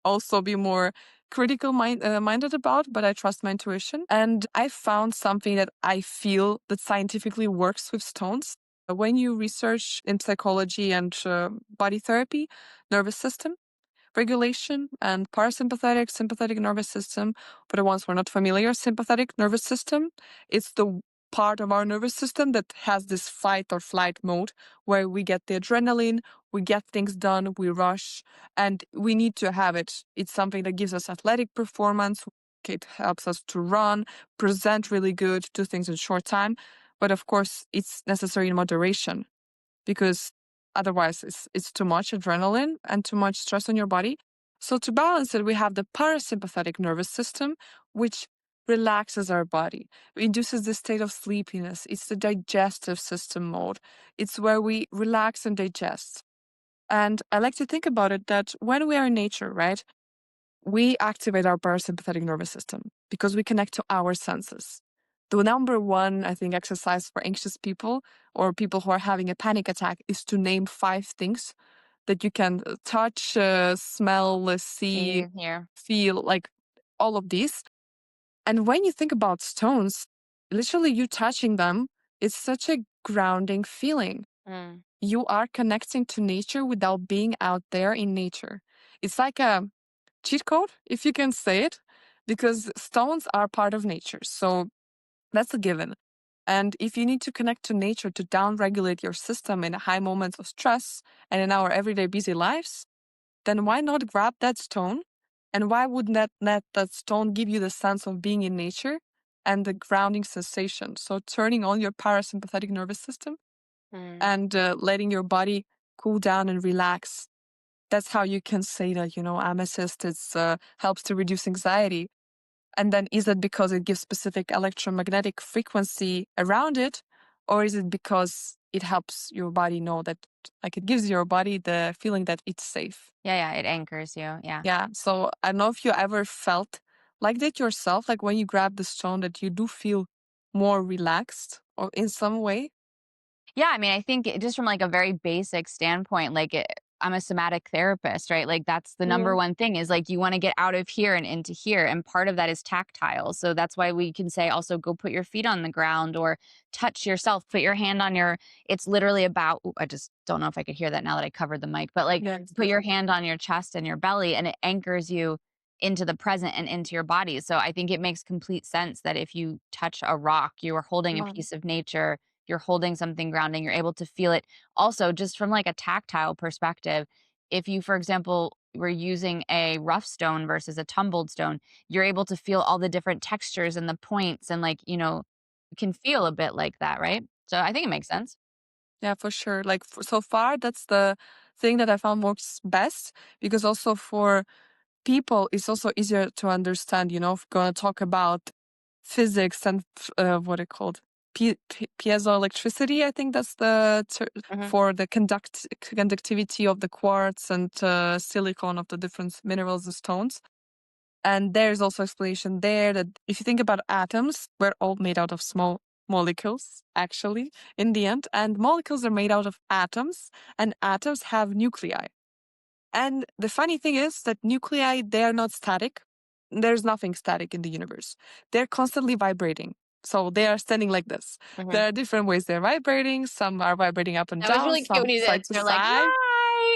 also be more minded about, but I trust my intuition. And I found something that I feel that scientifically works with stones. When you research in psychology and body therapy, nervous system regulation and parasympathetic, sympathetic nervous system. For the ones who are not familiar, sympathetic nervous system, it's the part of our nervous system that has this fight or flight mode where we get the adrenaline, we get things done, we rush, and we need to have it. It's something that gives us athletic performance. It helps us to run, present really good, do things in short time. But of course, it's necessary in moderation because otherwise it's too much adrenaline and too much stress on your body. So to balance it, we have the parasympathetic nervous system, which relaxes our body, induces the state of sleepiness. It's the digestive system mode. It's where we relax and digest. And I like to think about it that when we are in nature, right, we activate our parasympathetic nervous system because we connect to our senses. The number one, I think, exercise for anxious people or people who are having a panic attack is to name 5 things that you can touch, smell, see, See here. feel, like all of these. And when you think about stones, literally you touching them is such a grounding feeling. Mm. You are connecting to nature without being out there in nature. It's like a cheat code, if you can say it, because stones are part of nature. So that's a given. And if you need to connect to nature to downregulate your system in high moments of stress and in our everyday busy lives, then why not grab that stone? And why wouldn't that stone give you the sense of being in nature and the grounding sensation? So turning on your parasympathetic nervous system and letting your body cool down and relax. That's how you can say that, amethyst helps to reduce anxiety. And then is it because it gives specific electromagnetic frequency around it? Or is it because it helps your body know that, like, it gives your body the feeling that it's safe? Yeah, it anchors you. Yeah. Yeah. So I don't know if you ever felt like that yourself, like when you grab the stone, that you do feel more relaxed or in some way. Yeah, I mean, I think just from like a very basic standpoint, I'm a somatic therapist, right? Like that's the number Mm, one thing is like you want to get out of here and into here. And part of that is tactile. So that's why we can say also go put your feet on the ground or touch yourself, put your hand on it's literally about, ooh, I just don't know if I could hear that now that I covered the mic, but like yeah, put your exactly. hand on your chest and your belly and it anchors you into the present and into your body. So I think it makes complete sense that if you touch a rock, you are holding a Wow. piece of nature, you're holding something grounding, you're able to feel it. Also, just from like a tactile perspective, if you, for example, were using a rough stone versus a tumbled stone, you're able to feel all the different textures and the points and you can feel a bit like that, right? So I think it makes sense. Yeah, for sure. Like so far, that's the thing that I found works best, because also for people, it's also easier to understand. If we're going to talk about physics and what it called piezoelectricity. I think that's Hmm. for the conductivity of the quartz and silicon of the different minerals and stones. And there's also explanation there that if you think about atoms, we're all made out of small molecules, actually, in the end. And molecules are made out of atoms, and atoms have nuclei. And the funny thing is that nuclei, they are not static. There's nothing static in the universe. They're constantly vibrating. So they are standing like this. Hmm. There are different ways they're vibrating. Some are vibrating up and That was down, really cute when some you did. side to They're like, side.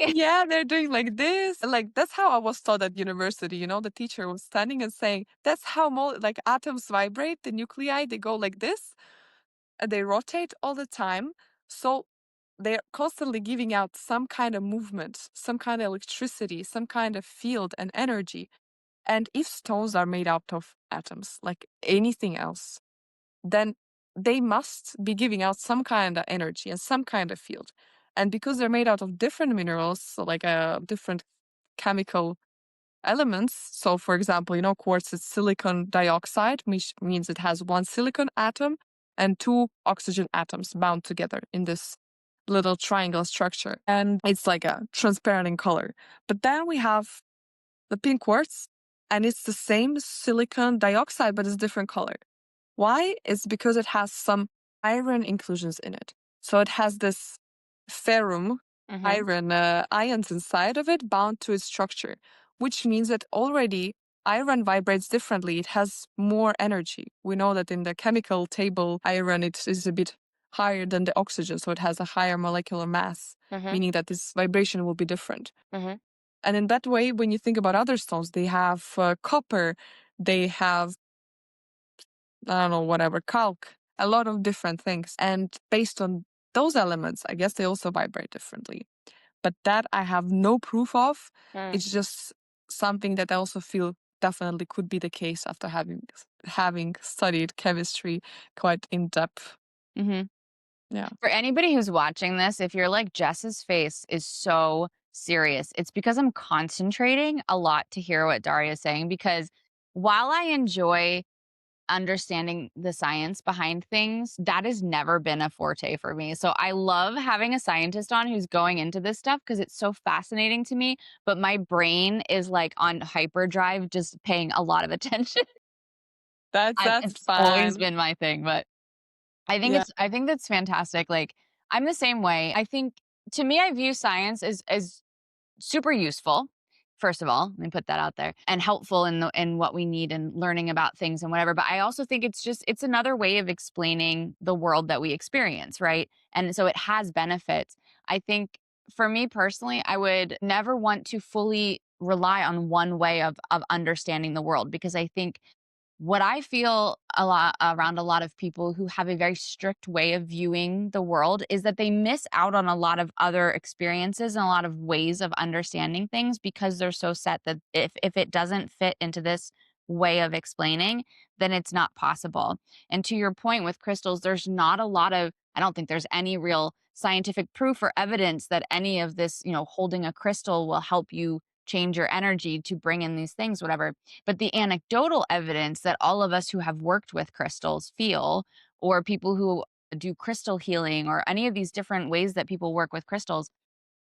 hi. Yeah, they're doing like this. Like that's how I was taught at university. The teacher was standing and saying, "That's how like atoms vibrate. The nuclei, they go like this, and they rotate all the time. So they're constantly giving out some kind of movement, some kind of electricity, some kind of field and energy. And if stones are made out of atoms, like anything else, then they must be giving out some kind of energy and some kind of field. And because they're made out of different minerals, so like different chemical elements. So, for example, quartz is silicon dioxide, which means it has one silicon atom and two oxygen atoms bound together in this little triangle structure. And it's like a transparent in color. But then we have the pink quartz, and it's the same silicon dioxide, but it's different color. Why? It's because it has some iron inclusions in it. So it has this ferrum, Hmm. iron ions inside of it bound to its structure, which means that already iron vibrates differently. It has more energy. We know that in the chemical table, iron it is a bit higher than the oxygen, so it has a higher molecular mass, Hmm. meaning that this vibration will be different. Hmm. And in that way, when you think about other stones, they have copper, they have, I don't know, whatever, calc, a lot of different things. And based on those elements, I guess they also vibrate differently. But that I have no proof of. It's just something that I also feel definitely could be the case after having studied chemistry quite in depth. Hmm. Yeah. For anybody who's watching this, if you're like Jess's face is so serious, it's because I'm concentrating a lot to hear what Daria is saying. Because while I enjoy understanding the science behind things, that has never been a forte for me. So I love having a scientist on who's going into this stuff because it's so fascinating to me. But my brain is like on hyperdrive, just paying a lot of attention. That's It's always fine. been my thing, but Yeah. I think that's fantastic. Like I'm the same way. I think to me, I view science as super useful. First of all, let me put that out there and helpful in what we need and learning about things and whatever. But I also think it's another way of explaining the world that we experience, right? And so it has benefits. I think for me personally, I would never want to fully rely on one way of understanding the world, because I think what I feel a lot around a lot of people who have a very strict way of viewing the world is that they miss out on a lot of other experiences and a lot of ways of understanding things, because they're so set that if it doesn't fit into this way of explaining, then it's not possible. And to your point with crystals, there's not a lot of, I don't think there's any real scientific proof or evidence that any of this, holding a crystal will help you change your energy to bring in these things, whatever. But the anecdotal evidence that all of us who have worked with crystals feel, or people who do crystal healing, or any of these different ways that people work with crystals,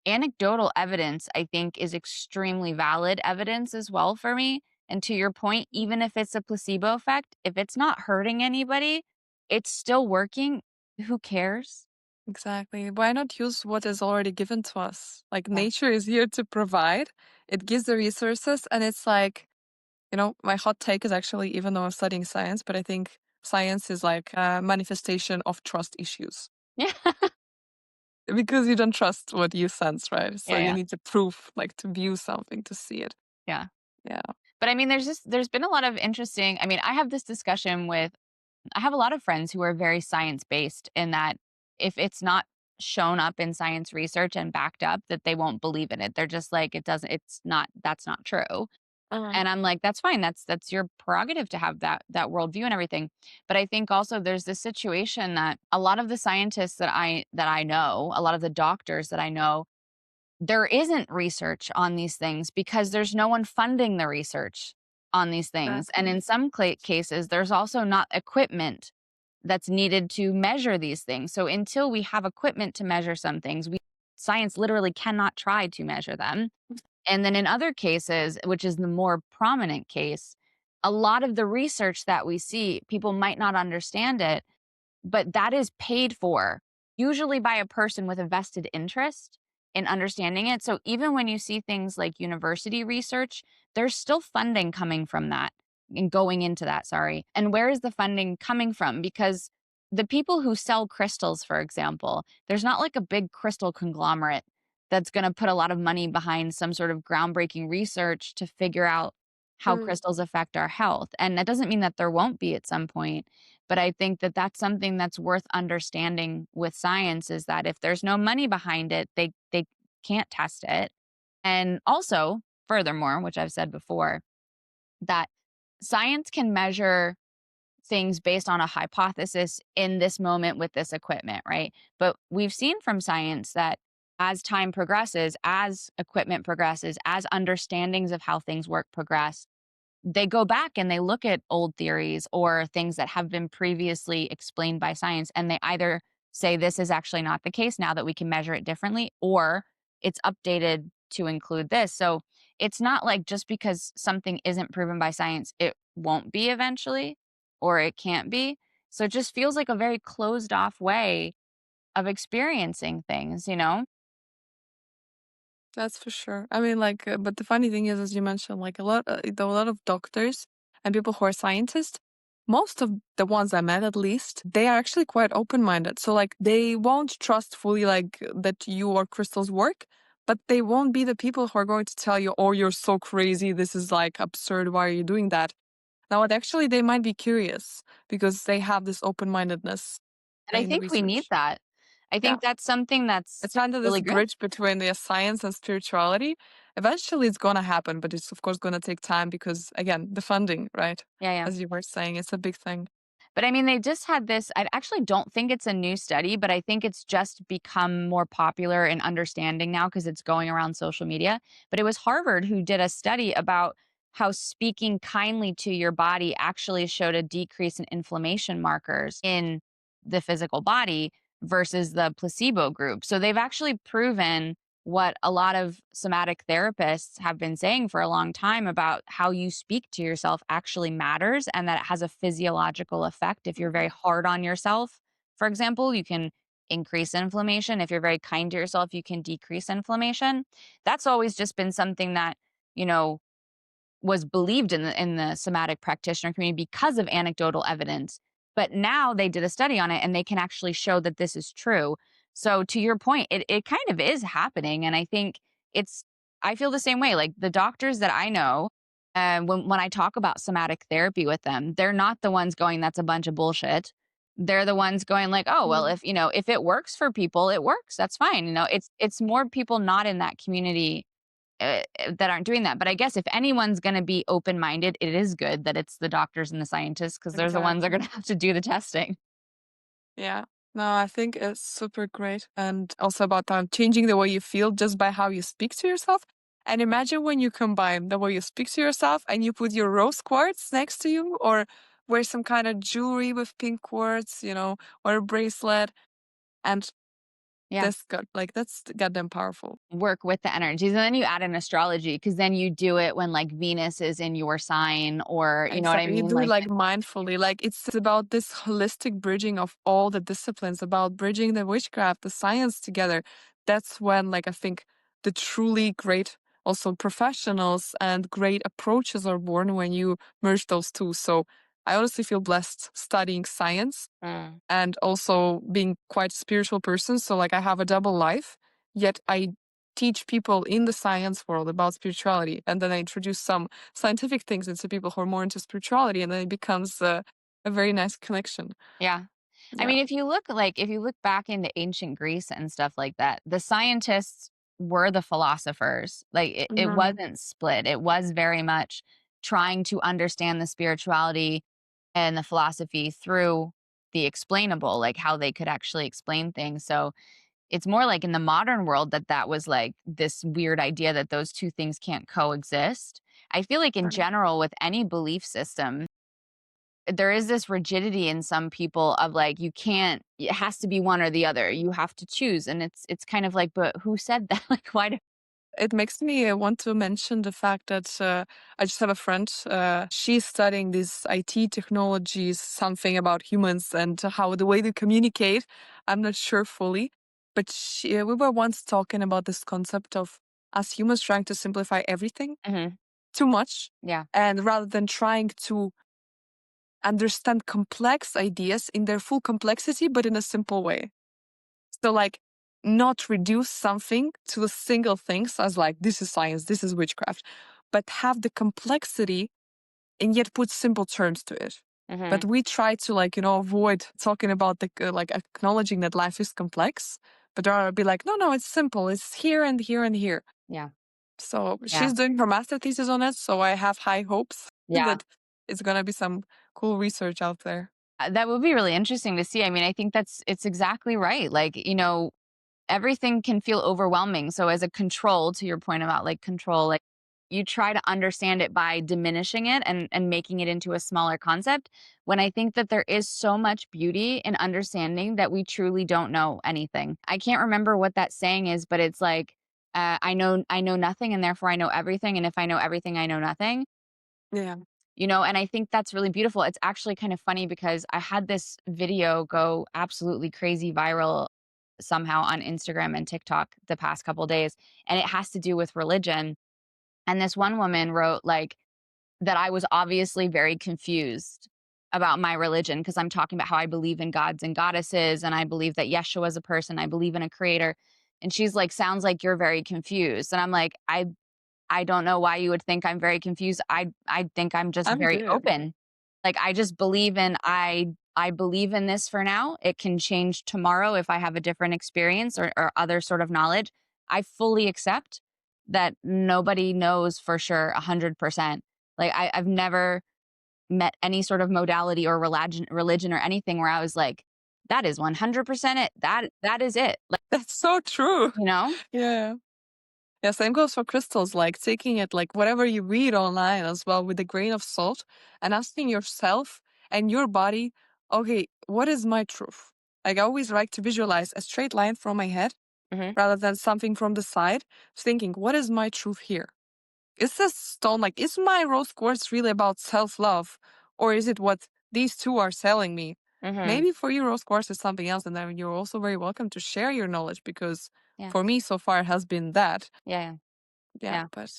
anecdotal evidence, I think, is extremely valid evidence as well for me. And to your point, even if it's a placebo effect, if it's not hurting anybody, it's still working. Who cares? Exactly. Why not use what is already given to us? Like Yeah. nature is here to provide. It gives the resources, and it's like, my hot take is actually, even though I'm studying science, but I think science is like a manifestation of trust issues Yeah. because you don't trust what you sense, right? So Yeah. you Yeah. need to prove, like to view something to see it. Yeah. Yeah. But I mean, there's been a lot of interesting, I mean, I have this discussion with, I have a lot of friends who are very science based, in that if it's not shown up in science research and backed up, that they won't believe in it. They're just like, it's not, that's not true. Uh, And I'm like, that's fine. That's your prerogative to have that worldview and everything. But I think also there's this situation that a lot of the scientists that I know, a lot of the doctors that I know, there isn't research on these things because there's no one funding the research on these things. And exactly. in some cases, there's also not equipment that's needed to measure these things. So until we have equipment to measure some things, science literally cannot try to measure them. And then in other cases, which is the more prominent case, a lot of the research that we see, people might not understand it, but that is paid for, usually by a person with a vested interest in understanding it. So even when you see things like university research, there's still funding coming from that and going into that, sorry. And where is the funding coming from? Because the people who sell crystals, for example, there's not like a big crystal conglomerate that's going to put a lot of money behind some sort of groundbreaking research to figure out how Mm. crystals affect our health. And that doesn't mean that there won't be at some point, but I think that that's something that's worth understanding with science, is that if there's no money behind it, they can't test it. And also, furthermore, which I've said before, that science can measure things based on a hypothesis in this moment with this equipment, right? But we've seen from science that as time progresses, as equipment progresses, as understandings of how things work progress, they go back and they look at old theories or things that have been previously explained by science, and they either say this is actually not the case now that we can measure it differently, or it's updated to include this. So it's not like just because something isn't proven by science, it won't be eventually, or it can't be. So it just feels like a very closed off way of experiencing things. That's for sure. I mean, like, but the funny thing is, as you mentioned, like a lot of doctors and people who are scientists, most of the ones I met, at least, they are actually quite open-minded. So, like, they won't trust fully, like, that you or crystals work, but they won't be the people who are going to tell you, "Oh, you're so crazy. This is like absurd. Why are you doing that?" Now, actually, they might be curious because they have this open-mindedness And I in the think we need research. that. I Yeah. think that's something that's It's kind of this really good. bridge between the science and spirituality. Eventually, it's gonna happen, but it's of course gonna take time because, again, the funding, right? Yeah, yeah. As you were saying, it's a big thing. But I mean, they just had this. I actually don't think it's a new study, but I think it's just become more popular in understanding now because it's going around social media. But it was Harvard who did a study about how speaking kindly to your body actually showed a decrease in inflammation markers in the physical body versus the placebo group. So they've actually proven what a lot of somatic therapists have been saying for a long time about how you speak to yourself actually matters, and that it has a physiological effect. If you're very hard on yourself, for example, you can increase inflammation. If you're very kind to yourself, you can decrease inflammation. That's always just been something that, you know, was believed in the somatic practitioner community because of anecdotal evidence. But now they did a study on it and they can actually show that this is true. So to your point, it kind of is happening. And I think it's, I feel the same way. Like the doctors that I know, when I talk about somatic therapy with them, they're not the ones going, that's a bunch of bullshit. They're the ones going like, oh, well, Mm. if, if it works for people, it works. That's fine. It's more people not in that community that aren't doing that. But I guess if anyone's going to be open minded, it is good that it's the doctors and the scientists because they're the ones that are Exactly. going to have to do the testing. Yeah. No, I think it's super great. And also about changing the way you feel just by how you speak to yourself. And imagine when you combine the way you speak to yourself and you put your rose quartz next to you or wear some kind of jewelry with pink quartz, or a bracelet. And Yeah. that's goddamn powerful. Work with the energies. And then you add in astrology because then you do it when like Venus is in your sign or you know what I Exactly. You mean? do it Like, like mindfully. Like it's about this holistic bridging of all the disciplines, about bridging the witchcraft, the science together. That's when, like, I think the truly great also professionals and great approaches are born when you merge those two. So I honestly feel blessed studying science mm, and also being quite a spiritual person. So like I have a double life, yet I teach people in the science world about spirituality. And then I introduce some scientific things into people who are more into spirituality. And then it becomes a very nice connection. yeah. I Yeah. mean, if you look back into ancient Greece and stuff like that, the scientists were the philosophers. Like it Mhm. wasn't split. It was very much trying to understand the spirituality and the philosophy through the explainable, like how they could actually explain things. So it's more like in the modern world that was like this weird idea that those two things can't coexist. I feel like in Right. general with any belief system, there is this rigidity in some people of like you can't, it has to be one or the other. You have to choose and it's kind of like, but who said that? Like why do It makes me want to mention the fact that I just have a friend. She's studying these IT technologies, something about humans and how the way they communicate. I'm not sure fully, but we were once talking about this concept of us humans trying to simplify everything Mhm. too much, Yeah. and rather than trying to understand complex ideas in their full complexity, but in a simple way. So, like, not reduce something to a single thing, so as like, this is science, this is witchcraft, but have the complexity and yet put simple terms to it. But Mhm. we try to, like, avoid talking about like acknowledging that life is complex, but rather be like, no, no, it's simple. It's here and here and here. Yeah. So Yeah. she's doing her master thesis on it. So I have high hopes Yeah. that it's going to be some cool research out there. That would be really interesting to see. I mean, I think it's exactly right. Like, everything can feel overwhelming. So as a control, to your point about like control, like you try to understand it by diminishing it and making it into a smaller concept. When I think that there is so much beauty in understanding that we truly don't know anything. I can't remember what that saying is, but it's like I know nothing and therefore I know everything. And if I know everything, I know nothing. Yeah. And I think that's really beautiful. It's actually kind of funny because I had this video go absolutely crazy viral somehow on Instagram and TikTok the past couple days, and it has to do with religion. And this one woman wrote like that I was obviously very confused about my religion because I'm talking about how I believe in gods and goddesses and I believe that Yeshua is a person, I believe in a creator. And she's like, sounds like you're very confused. And I'm like, I don't know why you would think I'm very confused. I think I'm just I'm very good. open. Like I just believe in I believe in this for now. It can change tomorrow if I have a different experience or other sort of knowledge. I fully accept that nobody knows for sure 100%. Like I've never met any sort of modality or religion or anything where I was like, that is 100% it. That is it. Like, That's so true. you know? Yeah. Yeah, same goes for crystals, like taking it like whatever you read online as well with a grain of salt and asking yourself and your body, okay, what is my truth? Like I always like to visualize a straight line from my head Mhm. rather than something from the side, thinking, what is my truth here? Is this stone like, is my rose quartz really about self love? Or is it what these two are selling me? Mhm. Maybe for you, rose quartz is something else. And then you're also very welcome to share your knowledge because Yeah. for me, so far, it has been that. Yeah. Yeah. Yeah, Yeah. but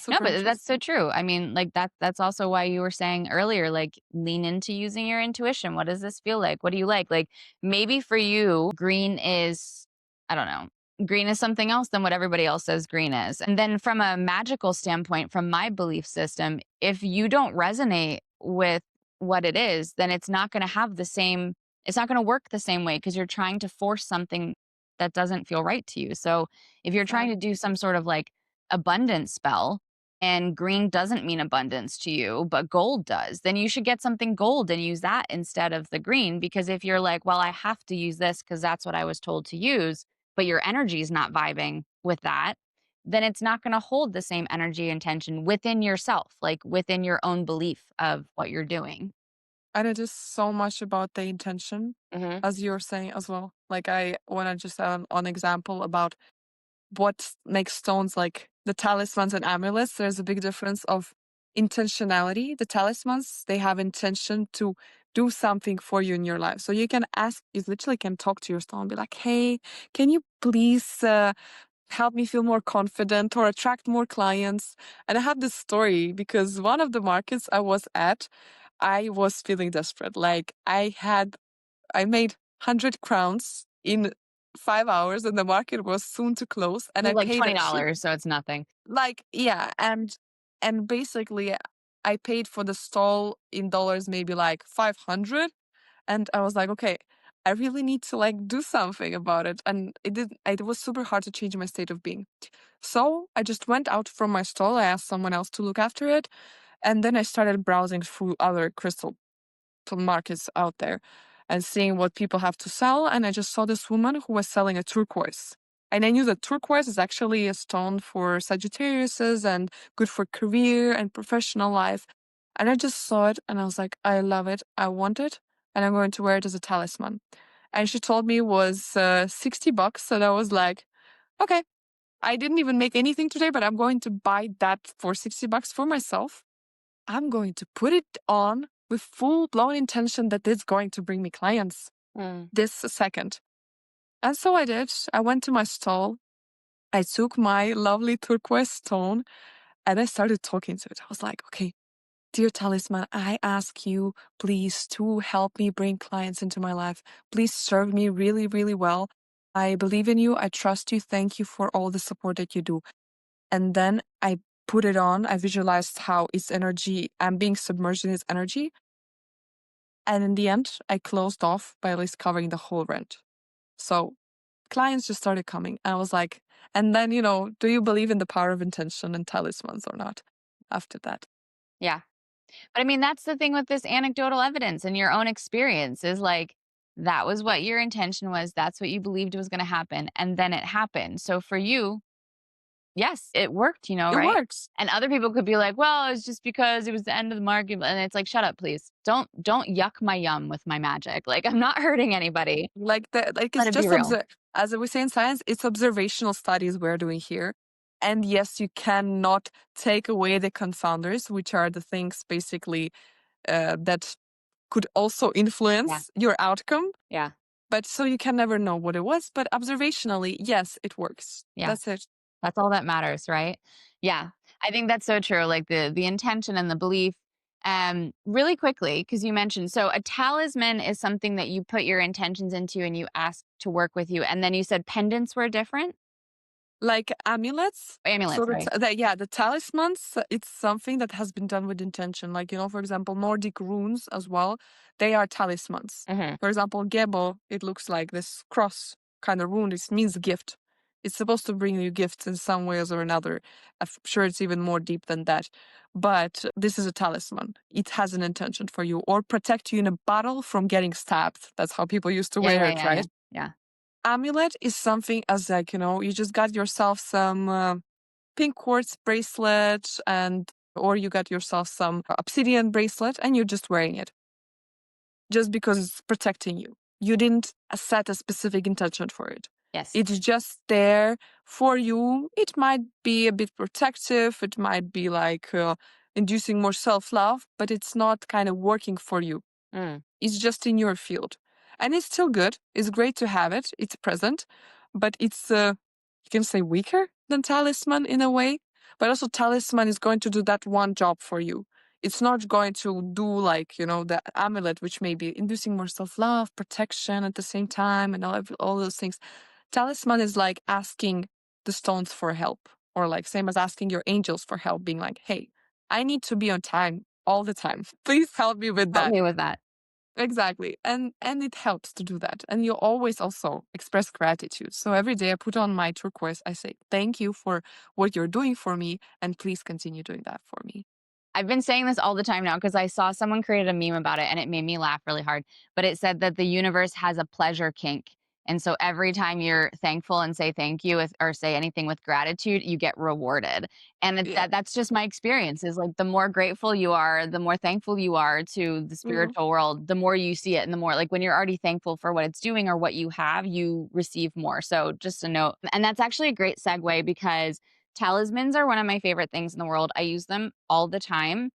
No, super but that's so interesting. true. I mean, like that's also why you were saying earlier, like lean into using your intuition. What does this feel like? What do you like? Like maybe for you, green is I don't know, green is something else than what everybody else says green is. And then from a magical standpoint, from my belief system, if you don't resonate with what it is, then it's not going to have the same, it's not going to work the same way because you're trying to force something that doesn't feel right to you. So if you're trying to Exactly. do some sort of like abundance spell, and green doesn't mean abundance to you, but gold does, then you should get something gold and use that instead of the green. Because if you're like, well, I have to use this because that's what I was told to use, but your energy is not vibing with that, then it's not going to hold the same energy and tension within yourself, like within your own belief of what you're doing. And it is so much about the intention, Hmm. as you're saying as well. Like I want to just add an example about what makes stones like the talismans and amulets. There's a big difference of intentionality. The talismans, they have intention to do something for you in your life. So you can ask, you literally can talk to your stone and be like, hey, can you please help me feel more confident or attract more clients? And I have this story because one of the markets I was at, I was feeling desperate. Like I made 100 crowns in 5 hours and the market was soon to close and I Like paid a cheap, $20, so it's nothing. like, yeah. And basically I paid for the stall in dollars, maybe like 500. And I was like, okay, I really need to like do something about it. And it was super hard to change my state of being. So I just went out from my stall. I asked someone else to look after it. And then I started browsing through other crystal markets out there and seeing what people have to sell. And I just saw this woman who was selling a turquoise. And I knew that turquoise is actually a stone for Sagittariuses and good for career and professional life. And I just saw it and I was like, I love it. I want it. And I'm going to wear it as a talisman. And she told me it was $60. And I was like, okay, I didn't even make anything today, but I'm going to buy that for $60 for myself. I'm going to put it on with full blown intention that it's going to bring me clients Mm. this second. And so I did. I went to my stall. I took my lovely turquoise stone and I started talking to it. I was like, okay, dear talisman, I ask you, please, to help me bring clients into my life. Please serve me really, really well. I believe in you. I trust you. Thank you for all the support that you do. And then I put it on. I visualized how its energy, I'm being submerged in its energy. And in the end, I closed off by at least covering the whole rent. So clients just started coming. I was like, and then, do you believe in the power of intention and talismans or not after that? Yeah. But I mean, that's the thing with this anecdotal evidence and your own experience is like, that was what your intention was. That's what you believed was going to happen. And then it happened. So for you, yes, it worked, It right? works. And other people could be like, well, it's just because it was the end of the market. And it's like, shut up, please. Don't yuck my yum with my magic. Like, I'm not hurting anybody. Like Let it's it be just real. as we say in science, it's observational studies we're doing here. And yes, you cannot take away the confounders, which are the things basically that could also Yeah. influence your outcome. Yeah. But so you can never know what it was. But observationally, yes, it works. Yeah. That's it. That's all that matters, right? Yeah. I think that's so true. Like the intention and the belief. Really quickly, because you mentioned so a talisman is something that you put your intentions into and you ask to work with you. And then you said pendants were different? Like amulets. So Amulets, sorry. the talismans, it's something that has been done with intention. Like, for example, Nordic runes as well, they are talismans. Hmm. For example, Gebo, it looks like this cross kind of rune. It means gift. It's supposed to bring you gifts in some ways or another. I'm sure it's even more deep than that. But this is a talisman. It has an intention for you or protect you in a battle from getting stabbed. That's how people used to Yeah, wear yeah, it, yeah, yeah. right? Yeah. Amulet is something as like, you just got yourself some pink quartz bracelet or you got yourself some obsidian bracelet and you're just wearing it just because it's protecting you. You didn't set a specific intention for it. Yes. It's just there for you. It might be a bit protective. It might be like inducing more self-love, but it's not kind of working for you. Mm. It's just in your field. And it's still good. It's great to have it. It's present, but it's, you can say, weaker than talisman in a way. But also, talisman is going to do that one job for you. It's not going to do like, the amulet, which may be inducing more self love, protection at the same time, and all those things. Talisman is like asking the stones for help, or like same as asking your angels for help, being like, hey, I need to be on time all the time. Please help me with Help that. me with that. Exactly. And it helps to do that. And you always also express gratitude. So every day I put on my turquoise, I say, thank you for what you're doing for me, and please continue doing that for me. I've been saying this all the time now because I saw someone created a meme about it and it made me laugh really hard. But it said that the universe has a pleasure kink. And so every time you're thankful and say thank you or say anything with gratitude, you get rewarded. And Yeah. that's just my experience is like the more grateful you are, the more thankful you are to the spiritual world, the more you see it. And the more like when you're already thankful for what it's doing or what you have, you receive more. So just a note. And that's actually a great segue because talismans are one of my favorite things in the world. I use them all the time.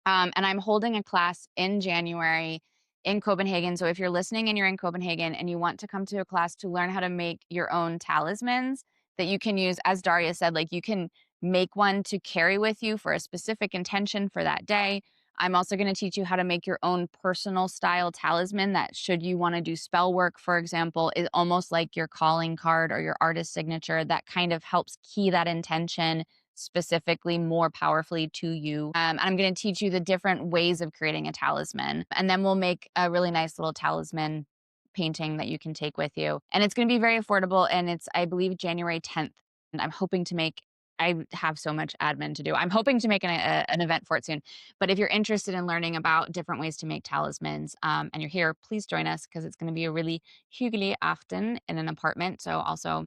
And I'm holding a class in January in Copenhagen. So if you're listening and you're in Copenhagen and you want to come to a class to learn how to make your own talismans that you can use, as Darja said, like you can make one to carry with you for a specific intention for that day. I'm also going to teach you how to make your own personal style talisman that should you want to do spell work, for example, is almost like your calling card or your artist signature that kind of helps key that intention specifically more powerfully to you. I'm going to teach you the different ways of creating a talisman. And then we'll make a really nice little talisman painting that you can take with you. And it's going to be very affordable. And it's, I believe, January 10th. And I'm hoping to make, I have so much admin to do. I'm hoping to make an event for it soon. But if you're interested in learning about different ways to make talismans and you're here, please join us because it's going to be a really hyggelig aften in an apartment. So also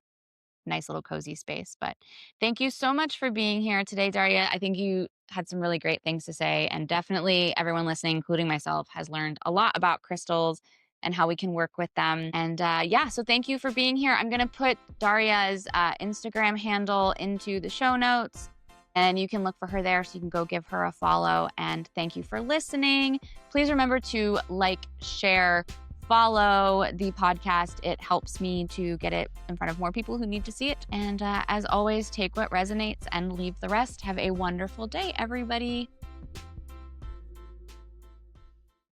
nice little cozy space. But thank you so much for being here today, Darja. I think you had some really great things to say. And definitely everyone listening, including myself, has learned a lot about crystals and how we can work with them. And yeah, so thank you for being here. I'm going to put Darja's Instagram handle into the show notes. And you can look for her there so you can go give her a follow. And thank you for listening. Please remember to like, share, follow the podcast. It helps me to get it in front of more people who need to see it. And as always, take what resonates and leave the rest. Have a wonderful day, everybody.